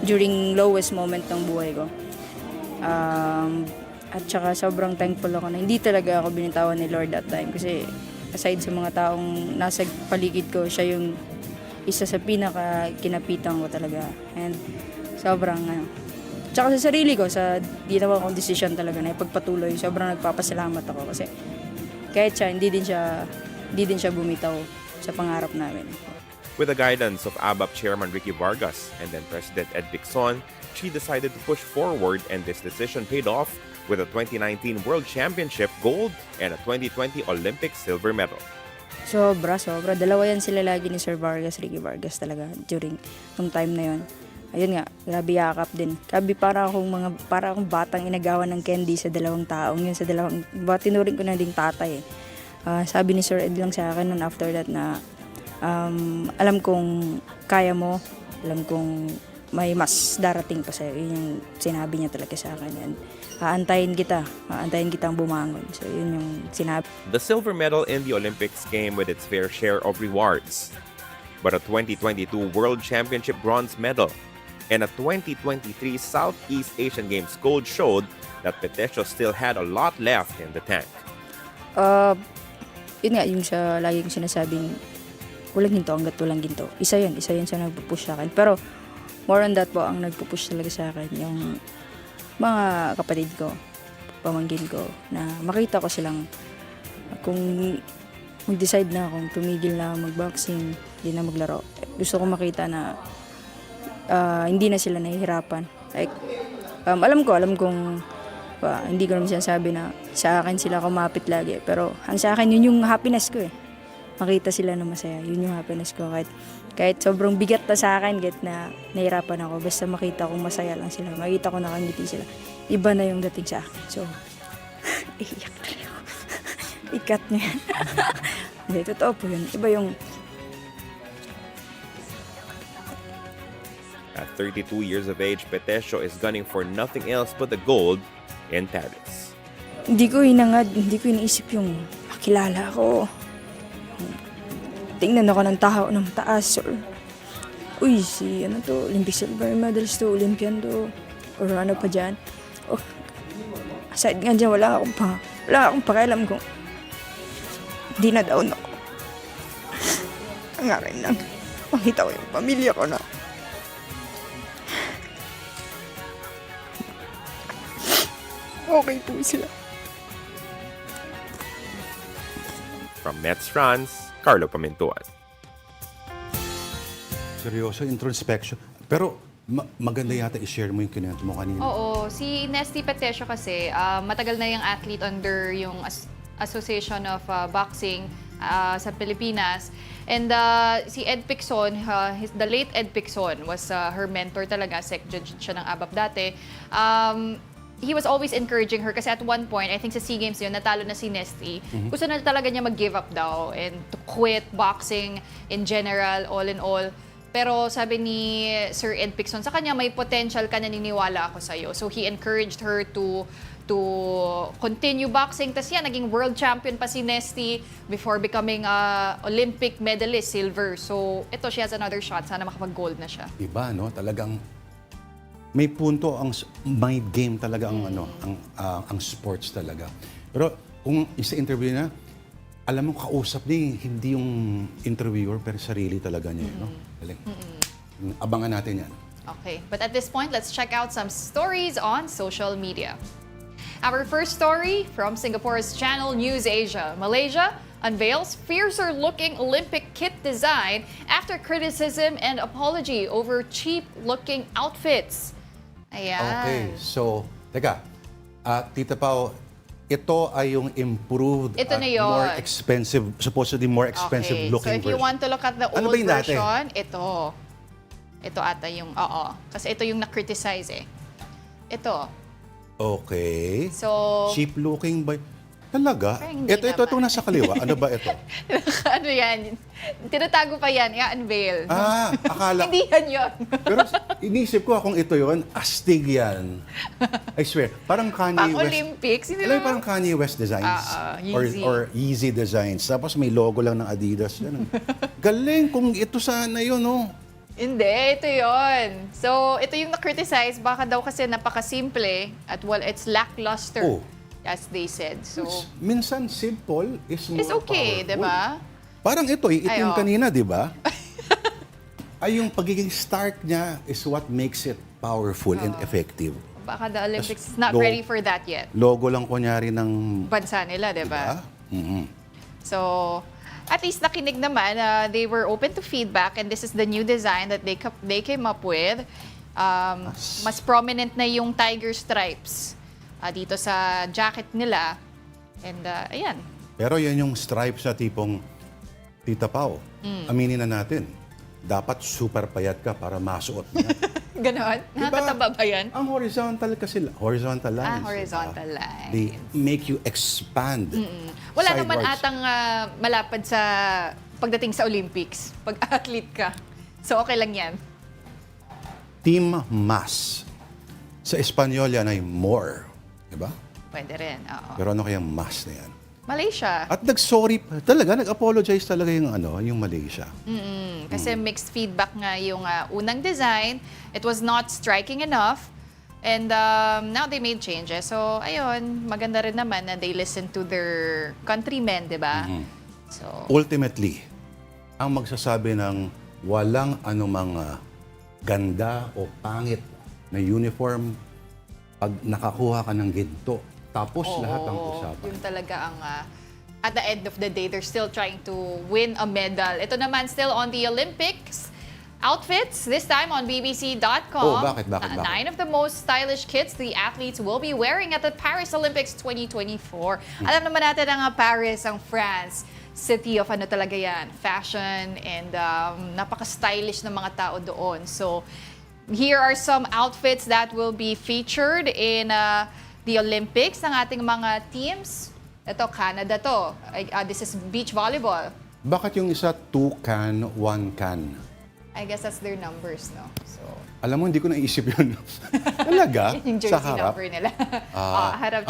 Speaker 5: during lowest moment ng buhay ko. At saka sobrang thankful ako na hindi talaga ako binitawan ni Lord that time kasi aside sa mga taong nasa paligid ko, siya yung isa sa pinaka kinapitan ko talaga. And sobrang tsaka sa sarili ko, sa ginawa kong decision talaga na ipagpatuloy, sobrang nagpapasalamat ako kasi kahit siya, hindi din siya bumitaw sa pangarap namin.
Speaker 3: With the guidance of ABAP Chairman Ricky Vargas and then President Ed Dicson, she decided to push forward and this decision paid off with a 2019 World Championship gold and a 2020 Olympic silver medal.
Speaker 5: Sobra. Dalawa yan sila lagi ni Sir Vargas, Ricky Vargas talaga during nung time na yon. Ayun nga, grabe yakap din. Grabe para akong batang inagawan ng candy sa dalawang taong yun, tinuring ko na ding tatay. Sabi ni Sir Ed lang sa akin noon after that na alam kong kaya mo, alam kong may mas darating pa sa'yo. Yun yung sinabi niya talaga sa akin yan. Aantayin kitang bumangon. So yun yung sinabi.
Speaker 3: The silver medal in the Olympics came with its fair share of rewards. But a 2022 World Championship bronze medal and a 2023 Southeast Asian Games gold showed that Petesio still had a lot left in the tank.
Speaker 5: Yun nga, yung sa lagi kong sinasabing walang ginto hanggat walang ginto. Isa yun sa nagpupush sa akin. Pero more on that po, ang nagpupush talaga sa akin, yung mga kapatid ko, pamangkin ko, na makita ko silang kung mag-decide na akong tumigil na mag-boxing, hindi na maglaro. Gusto ko makita na hindi na sila nahihirapan. Like, alam kong hindi ko naman sinasabi na sa akin sila kumapit lagi. Pero ang sa akin, yun yung happiness ko eh. Makita sila na masaya. Yun yung happiness ko. Kahit sobrang bigat na sa akin, kahit na nahirapan ako, basta makita kong masaya lang sila. Makita ko nakangiti sila. Iba na yung dating sa akin. So, iyak na rin ako. Ikat niya. Hindi, totoo po yun. Iba yung...
Speaker 3: At 32 years of age, Petesio is gunning for nothing else but the gold in Paris.
Speaker 5: Hindi ko iniisip yung makilala ako. Tingnan ako ng tao ng mataas or uy, Olympic silver medalist to, Olympian to, or ano pa dyan. Oh, Aside nga dyan, wala akong pakialam kung di na down ako. Ang akin lang, makita ko yung pamilya ko na okay po sila.
Speaker 3: From Mets France, Carlo Pamintuan.
Speaker 2: Seryoso, introspection. Pero maganda yata i-share mo yung kinento mo kanina.
Speaker 1: Oo, si Nesty Petesio kasi matagal na yung athlete under yung Association of Boxing sa Pilipinas. And si Ed Picson, the late Ed Picson was her mentor talaga, sec judge siya ng ABAP dati. He was always encouraging her kasi at one point, I think sa SEA Games yun, natalo na si Nesty. Gusto na talaga niya mag-give up daw and to quit boxing in general, all in all. Pero sabi ni Sir Ed Picson, sa kanya may potential ka, naniniwala ako sa'yo. So he encouraged her to continue boxing. Tapos yan, naging world champion pa si Nesty before becoming Olympic medalist, silver. So ito, she has another shot. Sana makapag-gold na siya.
Speaker 2: Iba, no? Talagang may punto ang mind game talaga ang ang sports talaga. Pero kung isa interview na, alam mo kausap niya hindi yung interviewer pero sarili talaga niya, no? Galing. Abangan natin 'yan.
Speaker 1: Okay, but at this point, let's check out some stories on social media. Our first story from Singapore's Channel News Asia. Malaysia unveils fiercer-looking Olympic kit design after criticism and apology over cheap-looking outfits. Ayan.
Speaker 2: Okay, so, teka, Tita Pao, ito ay yung improved
Speaker 1: Ito
Speaker 2: at
Speaker 1: na yun.
Speaker 2: more expensive, supposedly more expensive
Speaker 1: Okay,
Speaker 2: looking
Speaker 1: so if you
Speaker 2: version.
Speaker 1: want to look at the
Speaker 2: Ano
Speaker 1: old
Speaker 2: ba yung dati?
Speaker 1: version, ito. Ito ata yung, kasi ito yung na-criticize eh. Ito.
Speaker 2: Okay.
Speaker 1: So,
Speaker 2: Cheap looking ba? Talaga?
Speaker 1: Parang hindi
Speaker 2: Itong nasa kaliwa. Ano ba ito?
Speaker 1: ano yan? Tinatago pa yan, i-unveil.
Speaker 2: Akala.
Speaker 1: Hindi yan yun.
Speaker 2: Pero inisip ko kung ito yon, astig yan. I swear. Parang Kanye West.
Speaker 1: Pang-Olympics, hindi
Speaker 2: Alam mo,
Speaker 1: ba?
Speaker 2: parang Kanye West designs.
Speaker 1: Yeezy.
Speaker 2: Or Yeezy designs. Tapos may logo lang ng Adidas. Ganun. Galing kung ito sana yun, no?
Speaker 1: Hindi, ito yon. So, ito yung na-criticize. Baka daw kasi napakasimple at it's lackluster. As they said. So,
Speaker 2: minsan simple is more
Speaker 1: it's okay, di ba?
Speaker 2: Parang ito, yung
Speaker 1: Ay,
Speaker 2: kanina, di ba? Ay, yung pagiging start niya is what makes it powerful and effective.
Speaker 1: Baka the Olympics is not
Speaker 2: Logo-
Speaker 1: ready for that yet.
Speaker 2: Logo lang kunyari ng...
Speaker 1: Bansa nila, di ba?
Speaker 2: Mhm.
Speaker 1: So, at least nakinig naman. They were open to feedback and this is the new design that they came up with. Mas prominent na yung tiger stripes dito sa jacket nila. And ayan.
Speaker 2: Pero yan yung stripe sa tipong Tita Pao. Aminin na natin. Dapat super payat ka para masuot niya.
Speaker 1: Ganon? Nakakataba ba yan?
Speaker 2: Ang horizontal kasi, horizontal lines.
Speaker 1: Horizontal lines.
Speaker 2: They make you expand.
Speaker 1: Wala naman
Speaker 2: sidewards.
Speaker 1: atang malapad sa pagdating sa Olympics. Pag-athlete ka. So, okay lang yan.
Speaker 2: Team Mas. Sa Espanyol yan ay more. Diba?
Speaker 1: Pwede rin, oo.
Speaker 2: Pero ano kayang Mas na yan?
Speaker 1: Malaysia.
Speaker 2: At nag-sorry, talaga, nag-apologize talaga yung Malaysia.
Speaker 1: Kasi mixed feedback nga yung unang design. It was not striking enough. And now they made changes. So, ayun, maganda rin naman na they listen to their countrymen, di ba? So,
Speaker 2: Ultimately, ang magsasabi ng walang anumang ganda o pangit na uniform pag nakakuha ka ng ginto, tapos lahat ng usapan.
Speaker 1: yun talaga ang at the end of the day, they're still trying to win a medal. Ito naman still on the Olympics. Outfits, this time on BBC.com.
Speaker 2: Bakit?
Speaker 1: 9 of the most stylish kits the athletes will be wearing at the Paris Olympics 2024. Alam naman natin ang Paris, ang France. City of talaga yan, fashion and napaka-stylish ng mga tao doon. So, here are some outfits that will be featured in the Olympics ng ating mga teams. Ito, Canada to. This is beach volleyball.
Speaker 2: Bakit yung isa 2 can, 1 can?
Speaker 1: I guess that's their numbers, no? So,
Speaker 2: Alam mo, hindi ko naisip yun. Talaga?
Speaker 1: yung jersey
Speaker 2: sa harap?
Speaker 1: number nila. Harap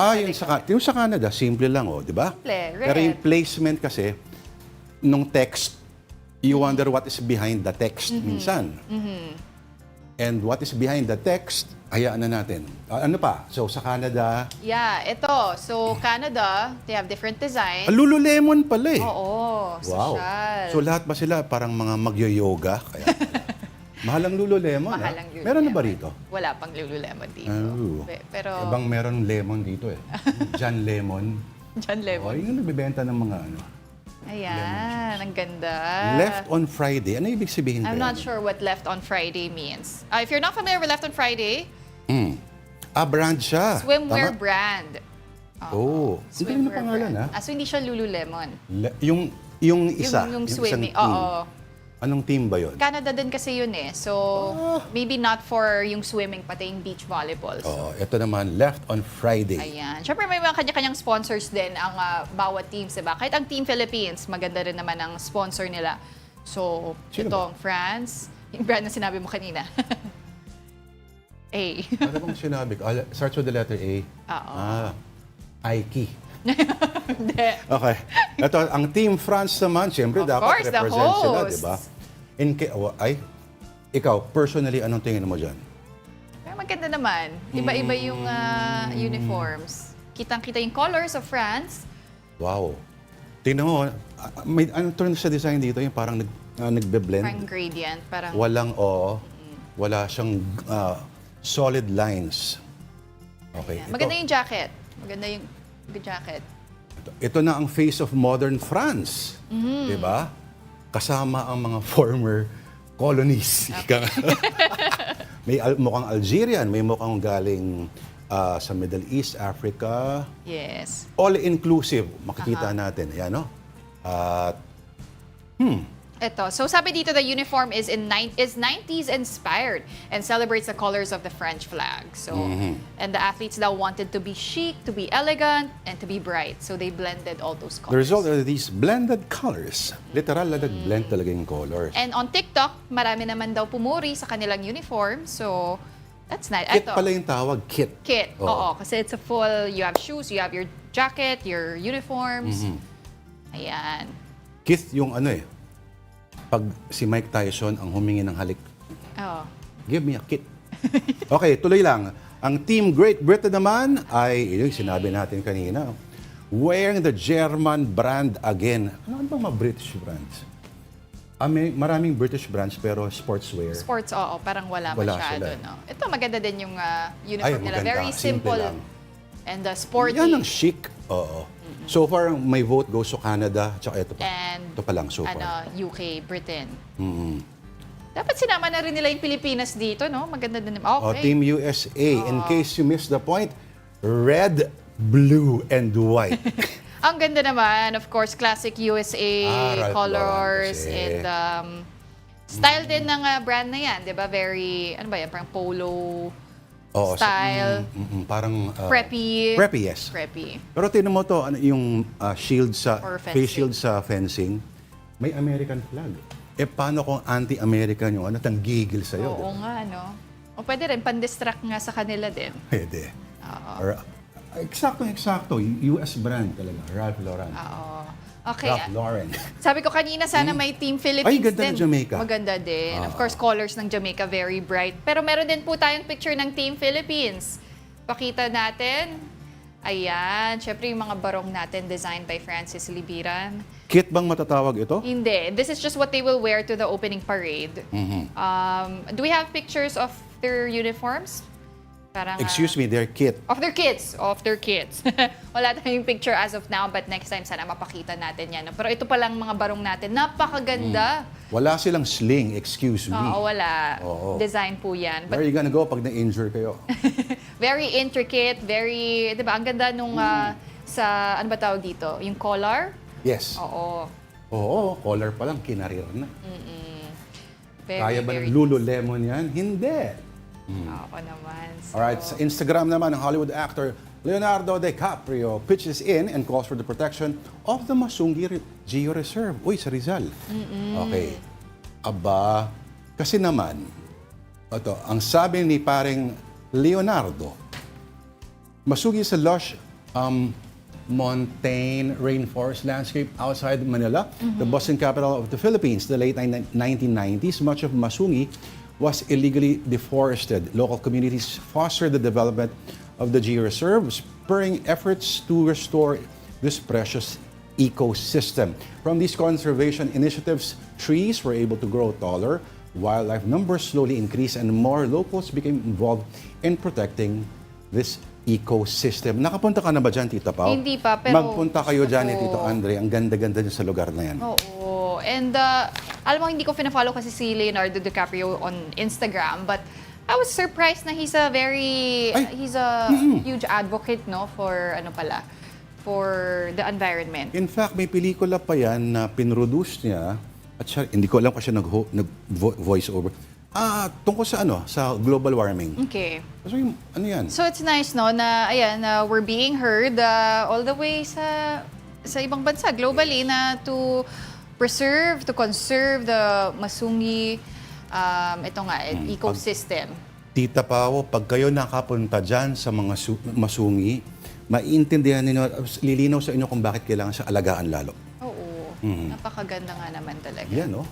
Speaker 2: yung sa Canada, simple lang, di ba?
Speaker 1: Simple, red.
Speaker 2: Pero yung placement kasi, nung text, you wonder what is behind the text minsan. And what is behind the text, hayaan na natin. Ano pa? So, sa Canada,
Speaker 1: Yeah, ito. So, Canada, they have different designs.
Speaker 2: Lululemon pala eh.
Speaker 1: Oo,
Speaker 2: Wow.
Speaker 1: social.
Speaker 2: So, lahat ba sila parang mga magyo-yoga? Kaya mahal ang Lululemon.
Speaker 1: Mahal
Speaker 2: ha?
Speaker 1: ang Lululemon.
Speaker 2: Meron na ba rito?
Speaker 1: Wala pang Lululemon dito.
Speaker 2: Oh.
Speaker 1: Pero,
Speaker 2: Ibang meron lemon dito eh. John Lemon.
Speaker 1: John Lemon.
Speaker 2: Oh, yung nagbibenta ng mga ano.
Speaker 1: Ayan, ang ganda.
Speaker 2: Left on Friday. Ano ibig sabihin
Speaker 1: I'm
Speaker 2: kaya?
Speaker 1: not sure what Left on Friday means. If you're not familiar with Left on Friday,
Speaker 2: Brand siya.
Speaker 1: swimwear
Speaker 2: Tama?
Speaker 1: brand.
Speaker 2: Oh, hindi na
Speaker 1: Swimwear
Speaker 2: pangalan
Speaker 1: brand.
Speaker 2: ha?
Speaker 1: So, hindi siya Lululemon.
Speaker 2: Yung isa.
Speaker 1: Yung
Speaker 2: isang
Speaker 1: swimming.
Speaker 2: team.
Speaker 1: Oo.
Speaker 2: Anong team ba yun?
Speaker 1: Canada din kasi yun eh. So, maybe not for yung swimming, pati yung beach volleyball. So,
Speaker 2: Oh, ito naman, Left on Friday.
Speaker 1: ayan. Siyempre may mga kanya-kanyang sponsors din ang bawat teams, diba? Kahit ang Team Philippines, maganda rin naman ang sponsor nila. So,
Speaker 2: Sino
Speaker 1: ito, France. Yung brand na sinabi mo kanina. A.
Speaker 2: Ano bang sinabi ko? Starts with the letter A.
Speaker 1: Oo.
Speaker 2: Ike.
Speaker 1: Hindi.
Speaker 2: Okay. Ito, ang Team France naman, siyempre
Speaker 1: Of
Speaker 2: dapat
Speaker 1: course, the
Speaker 2: represent sila,
Speaker 1: host.
Speaker 2: di ba? Ikaw, personally, anong tingin mo dyan?
Speaker 1: Pero maganda naman. Iba-iba yung uniforms. Kitang-kita yung colors of France.
Speaker 2: Wow. Tingnan mo, may ano turn sa design dito, yung parang nagbe-blend.
Speaker 1: Parang gradient. Parang,
Speaker 2: Wala siyang solid lines. Okay.
Speaker 1: maganda yung jacket. Maganda yung jacket.
Speaker 2: Ito na ang face of modern France. Di ba? Kasama ang mga former colonies. May mukhang Algerian, may mukhang galing sa Middle East, Africa.
Speaker 1: Yes.
Speaker 2: All-inclusive, makikita natin. Yan, no? At,
Speaker 1: Ito. So sabi dito, the uniform is 90s inspired and celebrates the colors of the French flag. So, and the athletes now wanted to be chic, to be elegant, and to be bright. So they blended all those
Speaker 2: the
Speaker 1: colors.
Speaker 2: result are these blended colors. Literal na nag-blend talaga yung colors.
Speaker 1: And on TikTok, marami naman daw pumuri sa kanilang uniform. So, that's nice.
Speaker 2: Kit pala yung tawag, kit.
Speaker 1: Kit. Oo. Kasi it's a full, you have shoes, you have your jacket, your uniforms. Ayan.
Speaker 2: Kit yung ano eh. Pag si Mike Tyson ang humingi ng halik,
Speaker 1: Oo.
Speaker 2: give me a kit. Okay, tuloy lang. Ang Team Great Britain naman ay, yung sinabi natin kanina, wearing the German brand again. Ano bang mga British brands? May maraming British brands pero sportswear.
Speaker 1: Sports, oo. Parang wala masyado,
Speaker 2: sila.
Speaker 1: no? Ito, maganda din yung uniform nila.
Speaker 2: maganda.
Speaker 1: Very
Speaker 2: Simple
Speaker 1: simple.
Speaker 2: lang.
Speaker 1: And sporty.
Speaker 2: Yan ang chic. Oo. So far, my vote goes to Canada. Tsaka ito pa.
Speaker 1: And
Speaker 2: Ito pa lang so far.
Speaker 1: UK, Britain.
Speaker 2: Mm-hmm.
Speaker 1: Dapat sinama na rin nila yung Pilipinas dito, no? Maganda din.
Speaker 2: Oh,
Speaker 1: Okay.
Speaker 2: Team USA. In case you missed the point, red, blue, and white.
Speaker 1: Ang ganda naman, of course, classic USA
Speaker 2: Ralph
Speaker 1: colors
Speaker 2: Lauren kasi.
Speaker 1: and style din ng brand na yan, 'di ba? Very ano ba yan, parang polo style.
Speaker 2: Parang
Speaker 1: Preppy.
Speaker 2: Preppy, yes.
Speaker 1: Preppy.
Speaker 2: Pero tinan mo to, yung shield sa
Speaker 1: Or fencing.
Speaker 2: face shield sa fencing, may American flag. Paano kung anti-American yung tanggigil sa iyo?
Speaker 1: Oo nga, no? O pwede rin pan-distract nga sa kanila din.
Speaker 2: Pwede.
Speaker 1: Oo.
Speaker 2: Or, eksakto, US brand talaga, Ralph Lauren.
Speaker 1: Oo. Okay.
Speaker 2: Ralph Lauren.
Speaker 1: Sabi ko kanina, sana may Team Philippines
Speaker 2: Ay, ganda
Speaker 1: din.
Speaker 2: ng Jamaica.
Speaker 1: Maganda din. Of course, colors ng Jamaica, very bright. Pero meron din po tayong picture ng Team Philippines. Pakita natin. Ayan. Siyempre, yung mga barong natin, designed by Francis Libiran.
Speaker 2: Kit bang matatawag ito?
Speaker 1: Hindi. This is just what they will wear to the opening parade. Do we have pictures of their uniforms? Parang,
Speaker 2: Excuse me, their kit.
Speaker 1: Of their kids. Wala tayong picture as of now, but next time sana mapakita natin yan. Pero ito palang mga barong natin, napakaganda.
Speaker 2: Wala silang sling, excuse me.
Speaker 1: Oo, wala.
Speaker 2: Oo.
Speaker 1: Design po yan.
Speaker 2: Where
Speaker 1: But
Speaker 2: are you gonna go pag na-injure kayo?
Speaker 1: very intricate, very, di ba, ang ganda nung sa, ano ba tawag dito? Yung collar?
Speaker 2: Yes.
Speaker 1: Oo.
Speaker 2: Oo, collar pa lang, kinarir na.
Speaker 1: Very,
Speaker 2: Kaya ba
Speaker 1: very
Speaker 2: ng Lululemon yan? Hindi.
Speaker 1: Ako naman. So,
Speaker 2: Alright, sa Instagram naman, ang Hollywood actor Leonardo Dicaprio pitches in and calls for the protection of the Masungi Geo Reserve. Uy, sa Rizal. Okay. Aba, kasi naman, ito, ang sabi ni paring Leonardo, Masungi is a lush montane rainforest landscape outside Manila, the bustling capital of the Philippines. The late 1990s, much of Masungi was illegally deforested. Local communities fostered the development of the G-Reserve, spurring efforts to restore this precious ecosystem. From these conservation initiatives, trees were able to grow taller, wildlife numbers slowly increased, and more locals became involved in protecting this ecosystem. Nakapunta ka na ba dyan, Tita Pao?
Speaker 1: Hindi pa, pero
Speaker 2: magpunta kayo dyan,
Speaker 1: gusto ko.
Speaker 2: Tito Andre. Ang ganda-ganda dyan sa lugar na yan.
Speaker 1: Oo. And alam mo, hindi ko fina-follow kasi si Leonardo Dicaprio on Instagram, but I was surprised na he's a huge advocate, no, for for the environment.
Speaker 2: In fact, may pelikula pa yan na pinroduce niya at siya, hindi ko alam kung siya nag-voice over. Tungkol sa sa global warming.
Speaker 1: Okay.
Speaker 2: So, ano yan?
Speaker 1: So it's nice, no, na ayan, we're being heard all the way sa ibang bansa globally na to preserve, to conserve the Masungi ecosystem.
Speaker 2: Tita Pao, pag kayo nakapunta dyan sa mga Masungi, maiintindihan ninyo, lilinaw sa inyo kung bakit kailangan siya alagaan lalo.
Speaker 1: Oo. Napakaganda nga naman talaga.
Speaker 2: Yan, no?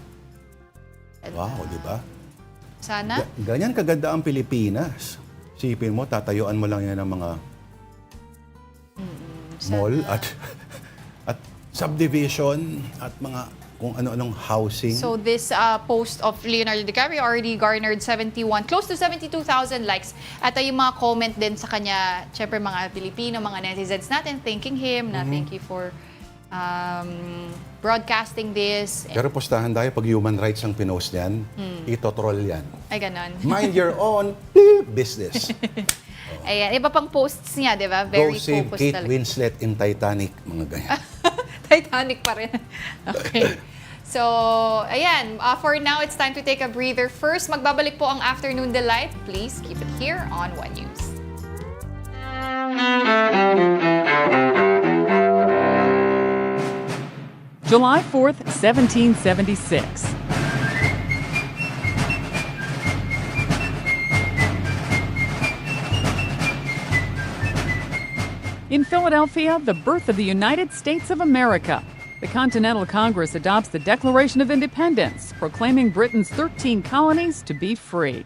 Speaker 2: Wow, di ba?
Speaker 1: Sana.
Speaker 2: Ganyan kaganda ang Pilipinas. Sipin mo, tatayuan mo lang yan ng mga mall at subdivision at mga kung ano-anong housing.
Speaker 1: So this post of Leonardo DiCaprio already garnered close to 72,000 likes. At yung mga comment din sa kanya, syempre mga Pilipino, mga netizens natin, thanking him, na thank you for broadcasting this.
Speaker 2: Pero postahan tayo pag human rights ang pinost yan, ito-troll yan.
Speaker 1: Ay, ganon.
Speaker 2: Mind your own business.
Speaker 1: Ayan, iba pang posts niya, di ba?
Speaker 2: Go
Speaker 1: Very
Speaker 2: save
Speaker 1: focused
Speaker 2: Kate
Speaker 1: talaga.
Speaker 2: Winslet in Titanic, mga ganyan.
Speaker 1: Titanic pa rin. Okay. So, ayan. For now, it's time to take a breather. First, magbabalik po ang Afternoon Delight. Please keep it here on One News.
Speaker 6: July 4th, 1776. In Philadelphia, the birth of the United States of America. The Continental Congress adopts the Declaration of Independence, proclaiming Britain's 13 colonies to be free.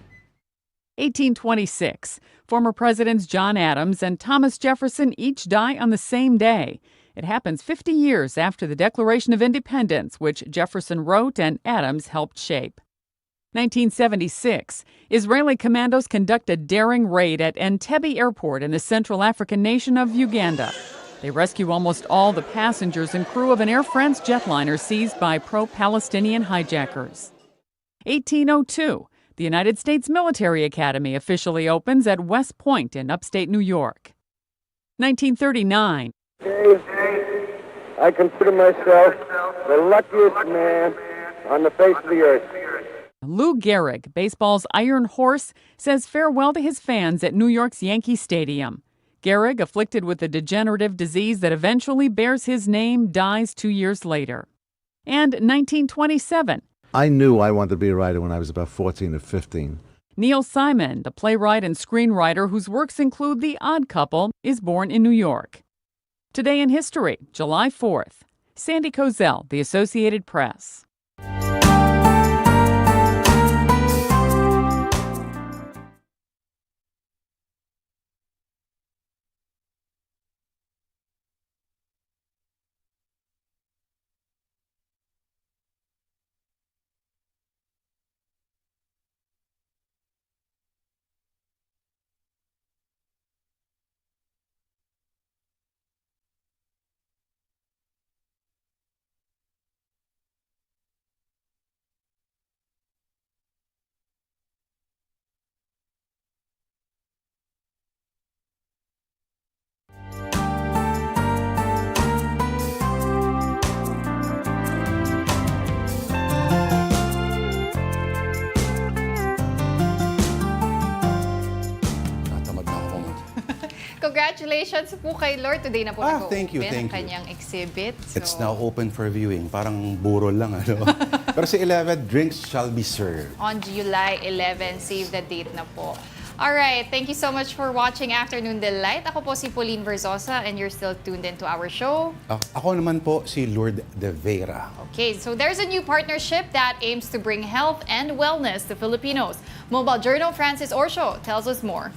Speaker 6: 1826. Former Presidents John Adams and Thomas Jefferson each die on the same day. It happens 50 years after the Declaration of Independence, which Jefferson wrote and Adams helped shape. 1976. Israeli commandos conduct a daring raid at Entebbe Airport in the Central African nation of Uganda. They rescue almost all the passengers and crew of an Air France jetliner seized by pro-Palestinian hijackers. 1802. The United States Military Academy officially opens at West Point in upstate New York. 1939.
Speaker 10: I consider myself the luckiest man on the face of the earth.
Speaker 6: Lou Gehrig, baseball's Iron Horse, says farewell to his fans at New York's Yankee Stadium. Gehrig, afflicted with a degenerative disease that eventually bears his name, dies 2 years later. And 1927.
Speaker 7: I knew I wanted to be a writer when I was about 14 or 15.
Speaker 6: Neil Simon, the playwright and screenwriter whose works include The Odd Couple, is born in New York. Today in history, July 4th. Sandy Kozel, The Associated Press.
Speaker 1: Congratulations po kay Lourd. Today na po nag-open
Speaker 2: thank you.
Speaker 1: ang kanyang exhibit. So,
Speaker 2: It's now open for viewing. Parang burol lang, ano? Pero sa 11, drinks shall be served.
Speaker 1: on July 11, save the date na po. Alright, thank you so much for watching Afternoon Delight. Ako po si Pauline Verzosa and you're still tuned into our show.
Speaker 2: Ako naman po si Lourd de Veyra.
Speaker 1: Okay, so there's a new partnership that aims to bring health and wellness to Filipinos. Mobile Journal Francis Orsio tells us more.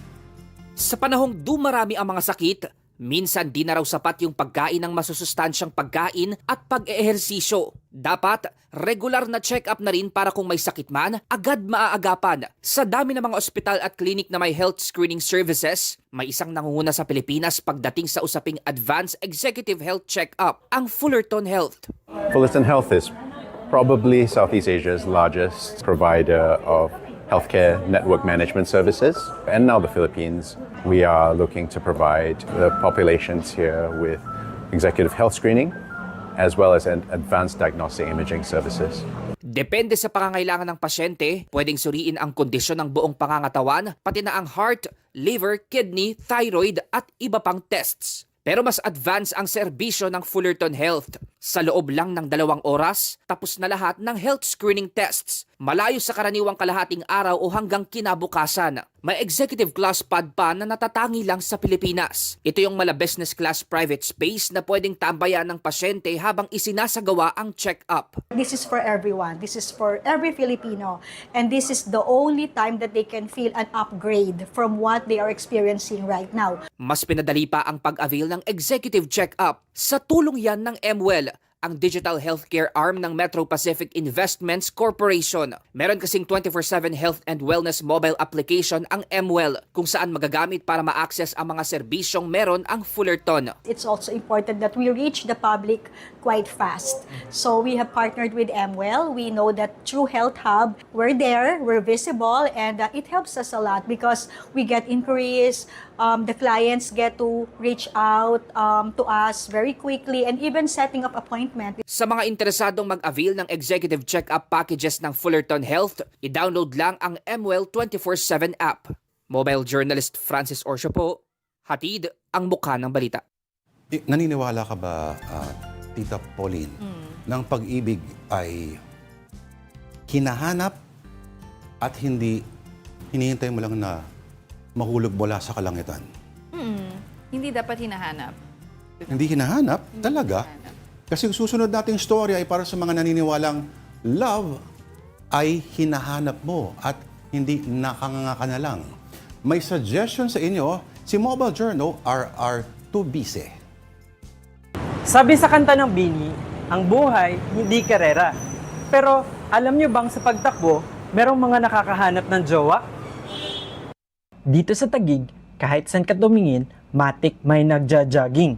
Speaker 9: Sa panahong dumarami ang mga sakit, minsan di na raw sapat yung pagkain ng masusustansyang pagkain at pag-ehersisyo. Dapat regular na check-up na rin para kung may sakit man, agad maaagapan. Sa dami ng mga ospital at klinik na may health screening services, may isang nangunguna sa Pilipinas pagdating sa usaping advanced executive health check-up, ang Fullerton Health.
Speaker 11: Fullerton Health is probably Southeast Asia's largest provider of healthcare network management services. And now the Philippines, we are looking to provide the populations here with executive health screening as well as advanced diagnostic imaging services.
Speaker 9: Depende sa pangangailangan ng pasyente, pwedeng suriin ang kondisyon ng buong pangangatawan, pati na ang heart, liver, kidney, thyroid at iba pang tests. Pero mas advanced ang serbisyo ng Fullerton Health. Sa loob lang ng 2 oras, tapos na lahat ng health screening tests. Malayo sa karaniwang kalahating araw o hanggang kinabukasan. May executive class pad pa na natatangi lang sa Pilipinas. Ito yung mala business class private space na pwedeng tambayan ng pasyente habang isinasagawa ang check-up.
Speaker 23: This is for everyone. This is for every Filipino. And this is the only time that they can feel an upgrade from what they are experiencing right now.
Speaker 9: Mas pinadali pa ang pag-avail ng executive check-up. Sa tulong yan ng MWell, ang digital healthcare arm ng Metro Pacific Investments Corporation. Meron kasing 24/7 health and wellness mobile application ang MWell kung saan magagamit para ma-access ang mga serbisyong meron ang Fullerton.
Speaker 23: It's also important that we reach the public quite fast. So we have partnered with MWell. We know that through Health Hub, we're there, we're visible, and it helps us a lot because we get inquiries, the clients get to reach out to us very quickly, and even setting up appointments.
Speaker 9: Sa mga interesadong mag-avail ng executive check-up packages ng Fullerton Health, i-download lang ang MWell 24/7 app. Mobile journalist Francis Orsio po, hatid ang mukha ng balita.
Speaker 2: Naniniwala ka ba, Tita Pauline, ng pag-ibig ay hinahanap at hindi hinihintay mo lang na mahulog mula sa kalangitan?
Speaker 1: Hindi dapat hinahanap.
Speaker 2: Hindi hinahanap? Talaga? Kasi susunod nating story ay para sa mga naniniwalang love ay hinahanap mo at hindi nakanganga ka na lang. May suggestion sa inyo, si Mobile Journal are too busy.
Speaker 24: Sabi sa kanta ng Bini, ang buhay hindi karera. Pero alam nyo bang sa pagtakbo, merong mga nakakahanap ng jowa? Dito sa Taguig, kahit saan ka tumingin, matik may nagja-jogging.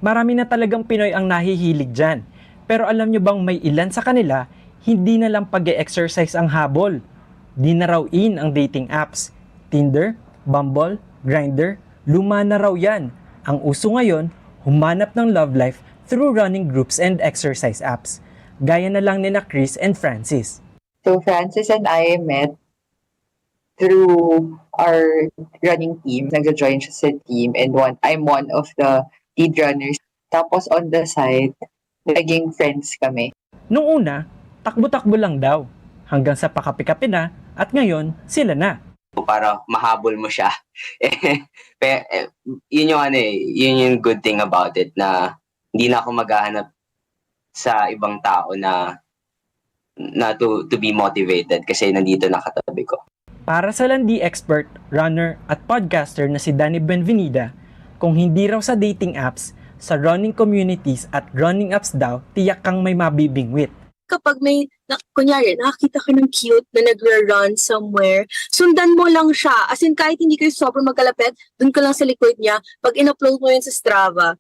Speaker 24: Marami na talagang Pinoy ang nahihilig dyan. Pero alam nyo bang may ilan sa kanila, hindi na lang pag-e-exercise ang habol. Di na raw in ang dating apps. Tinder, Bumble, Grindr, luma na raw yan. Ang uso ngayon, humanap ng love life through running groups and exercise apps. Gaya na lang nina Chris and Francis.
Speaker 25: So Francis and I met through our running team. Nag-join siya sa team and I'm one of the lead runners. Tapos on the side, naging friends kami.
Speaker 24: Noong una, takbo-takbo lang daw. Hanggang sa pakapi-kapi na at ngayon, sila na.
Speaker 26: Para mahabol mo siya. Yun yung yun yung good thing about it na hindi na ako maghahanap sa ibang tao na to be motivated kasi nandito na katabi ko.
Speaker 24: Para sa landi expert, runner at podcaster na si Danny Benvenida, kung hindi raw sa dating apps, sa running communities at running apps daw, tiyak kang may mabibingwit.
Speaker 27: Kapag may, kunyari, nakakita ka ng cute na nagra-run somewhere, sundan mo lang siya. As in, kahit hindi kayo sobrang magkalapit, dun ka lang sa likod niya. Pag in-upload mo yun sa Strava,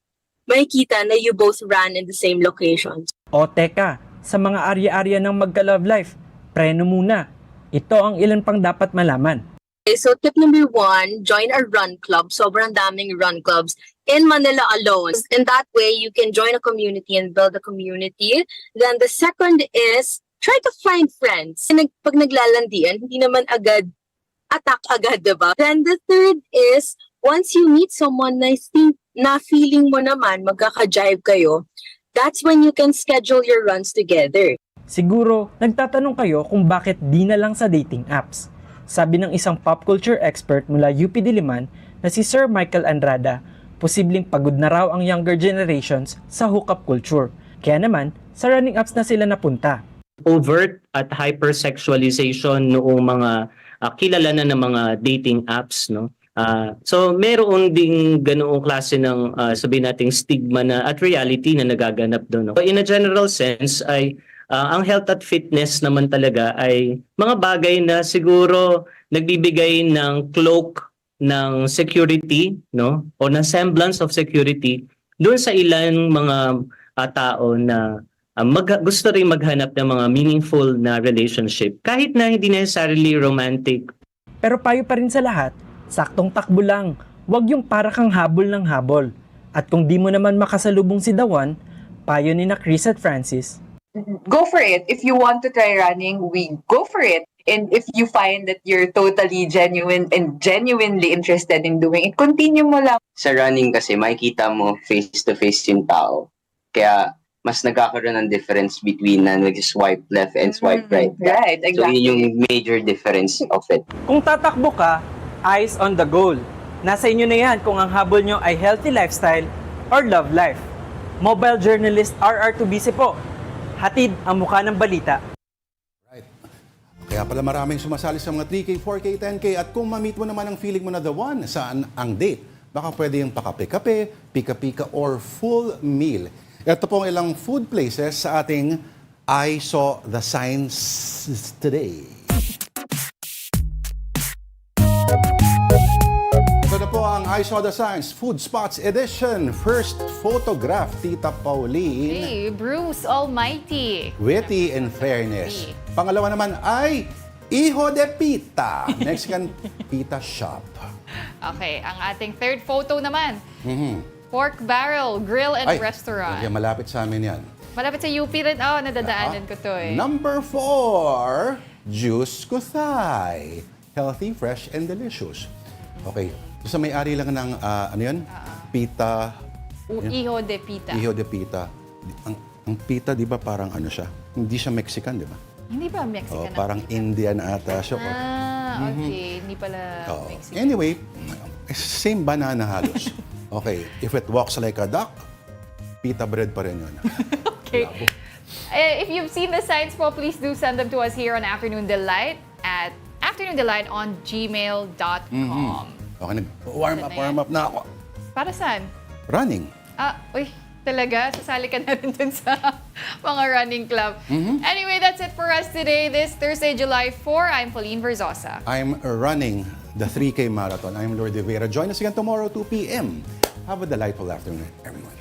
Speaker 27: makikita na you both ran in the same location.
Speaker 24: O teka, sa mga area-area ng magka-love life, preno muna. Ito ang ilan pang dapat malaman.
Speaker 27: Okay, so tip number 1, join a run club. Sobrang daming run clubs in Manila alone. And that way, you can join a community and build a community. Then the second is, try to find friends. Pag naglalandian, hindi naman agad, attack agad, diba? Then the third is, once you meet someone na feeling mo naman, magkaka-jive kayo, that's when you can schedule your runs together.
Speaker 24: Siguro, nagtatanong kayo kung bakit di na lang sa dating apps. Sabi ng isang pop culture expert mula UP Diliman na si Sir Michael Andrada, posibleng pagod na raw ang younger generations sa hookup culture. Kaya naman, sa running apps na sila napunta.
Speaker 4: Overt at hypersexualization noong mga kilala na ng mga dating apps, no? So meron ding ganoong klase ng sabihin nating stigma na at reality na nagaganap doon. No? In a general sense ay ang health at fitness naman talaga ay mga bagay na siguro nagbibigay ng cloak ng security, no? O ng semblance of security doon sa ilang mga tao na gusto rin maghanap ng mga meaningful na relationship kahit na hindi necessarily romantic.
Speaker 24: Pero payo pa rin sa lahat, saktong takbo lang. Huwag yung para kang habol ng habol. At kung di mo naman makasalubong si Dawan, payo ni na Chris at Francis.
Speaker 25: Go for it. If you want to try running, we go for it. And if you find that you're totally genuine and genuinely interested in doing it, continue mo lang.
Speaker 26: Sa running kasi, makikita mo face-to-face yung tao. Kaya, mas nagkakaroon ng difference between na nag-swipe left and swipe right.
Speaker 25: Right, exactly.
Speaker 26: So, yun yung major difference of it.
Speaker 24: Kung tatakbo ka, eyes on the goal. Nasa inyo na yan kung ang habol nyo ay healthy lifestyle or love life. Mobile journalist RR Tubise po. Hatid ang mukha ng balita.
Speaker 2: Right. Kaya pala maraming sumasali sa mga 3K, 4K, 10K at kung ma-meet mo naman ang feeling mo na the one, saan ang date? Baka pwede yung pakape-kape, pika-pika or full meal. Ito pong ilang food places sa ating I Saw the Signs Today. Ito na po ang I Saw the Signs Food Spots Edition. First photograph, Tita Pauline.
Speaker 1: Hey, Bruce Almighty.
Speaker 2: Witty and fairness. Pangalawa naman ay Hijo de Pita, Mexican Pita Shop.
Speaker 1: Okay, ang ating third photo naman. Pork Barrel Grill and Restaurant.
Speaker 2: Okay, malapit sa amin yan.
Speaker 1: Malapit sa UP rin. Oh, nadadaanan ko to eh.
Speaker 2: Number 4, Juice Kuthay. Healthy, fresh, and delicious. Okay, so sa may-ari lang ng, ano yun? Pita.
Speaker 1: Hijo de Pita.
Speaker 2: Hijo de Pita. Ang pita, di ba parang ano siya? Hindi siya Mexican, di ba?
Speaker 1: Hindi ba Mexican?
Speaker 2: Parang Indian ata siya.
Speaker 1: Okay. Hindi pala Mexican.
Speaker 2: Anyway, same banana halos. Okay, if it walks like a duck, pita bread pa rin yun.
Speaker 1: Okay. If you've seen the signs po, please do send them to us here on Afternoon Delight at afternoondelight on gmail.com.
Speaker 2: Okay, nag-warm up na ako.
Speaker 1: Para saan?
Speaker 2: Running.
Speaker 1: Uy, talaga? Sasali ka na rin dun sa mga running club. Anyway, that's it for us today. This Thursday, July 4, I'm Pauline Verzosa.
Speaker 2: I'm running the 3K marathon. I'm Lourd Veyra. Join us again tomorrow, 2 p.m. Have a delightful afternoon, everyone.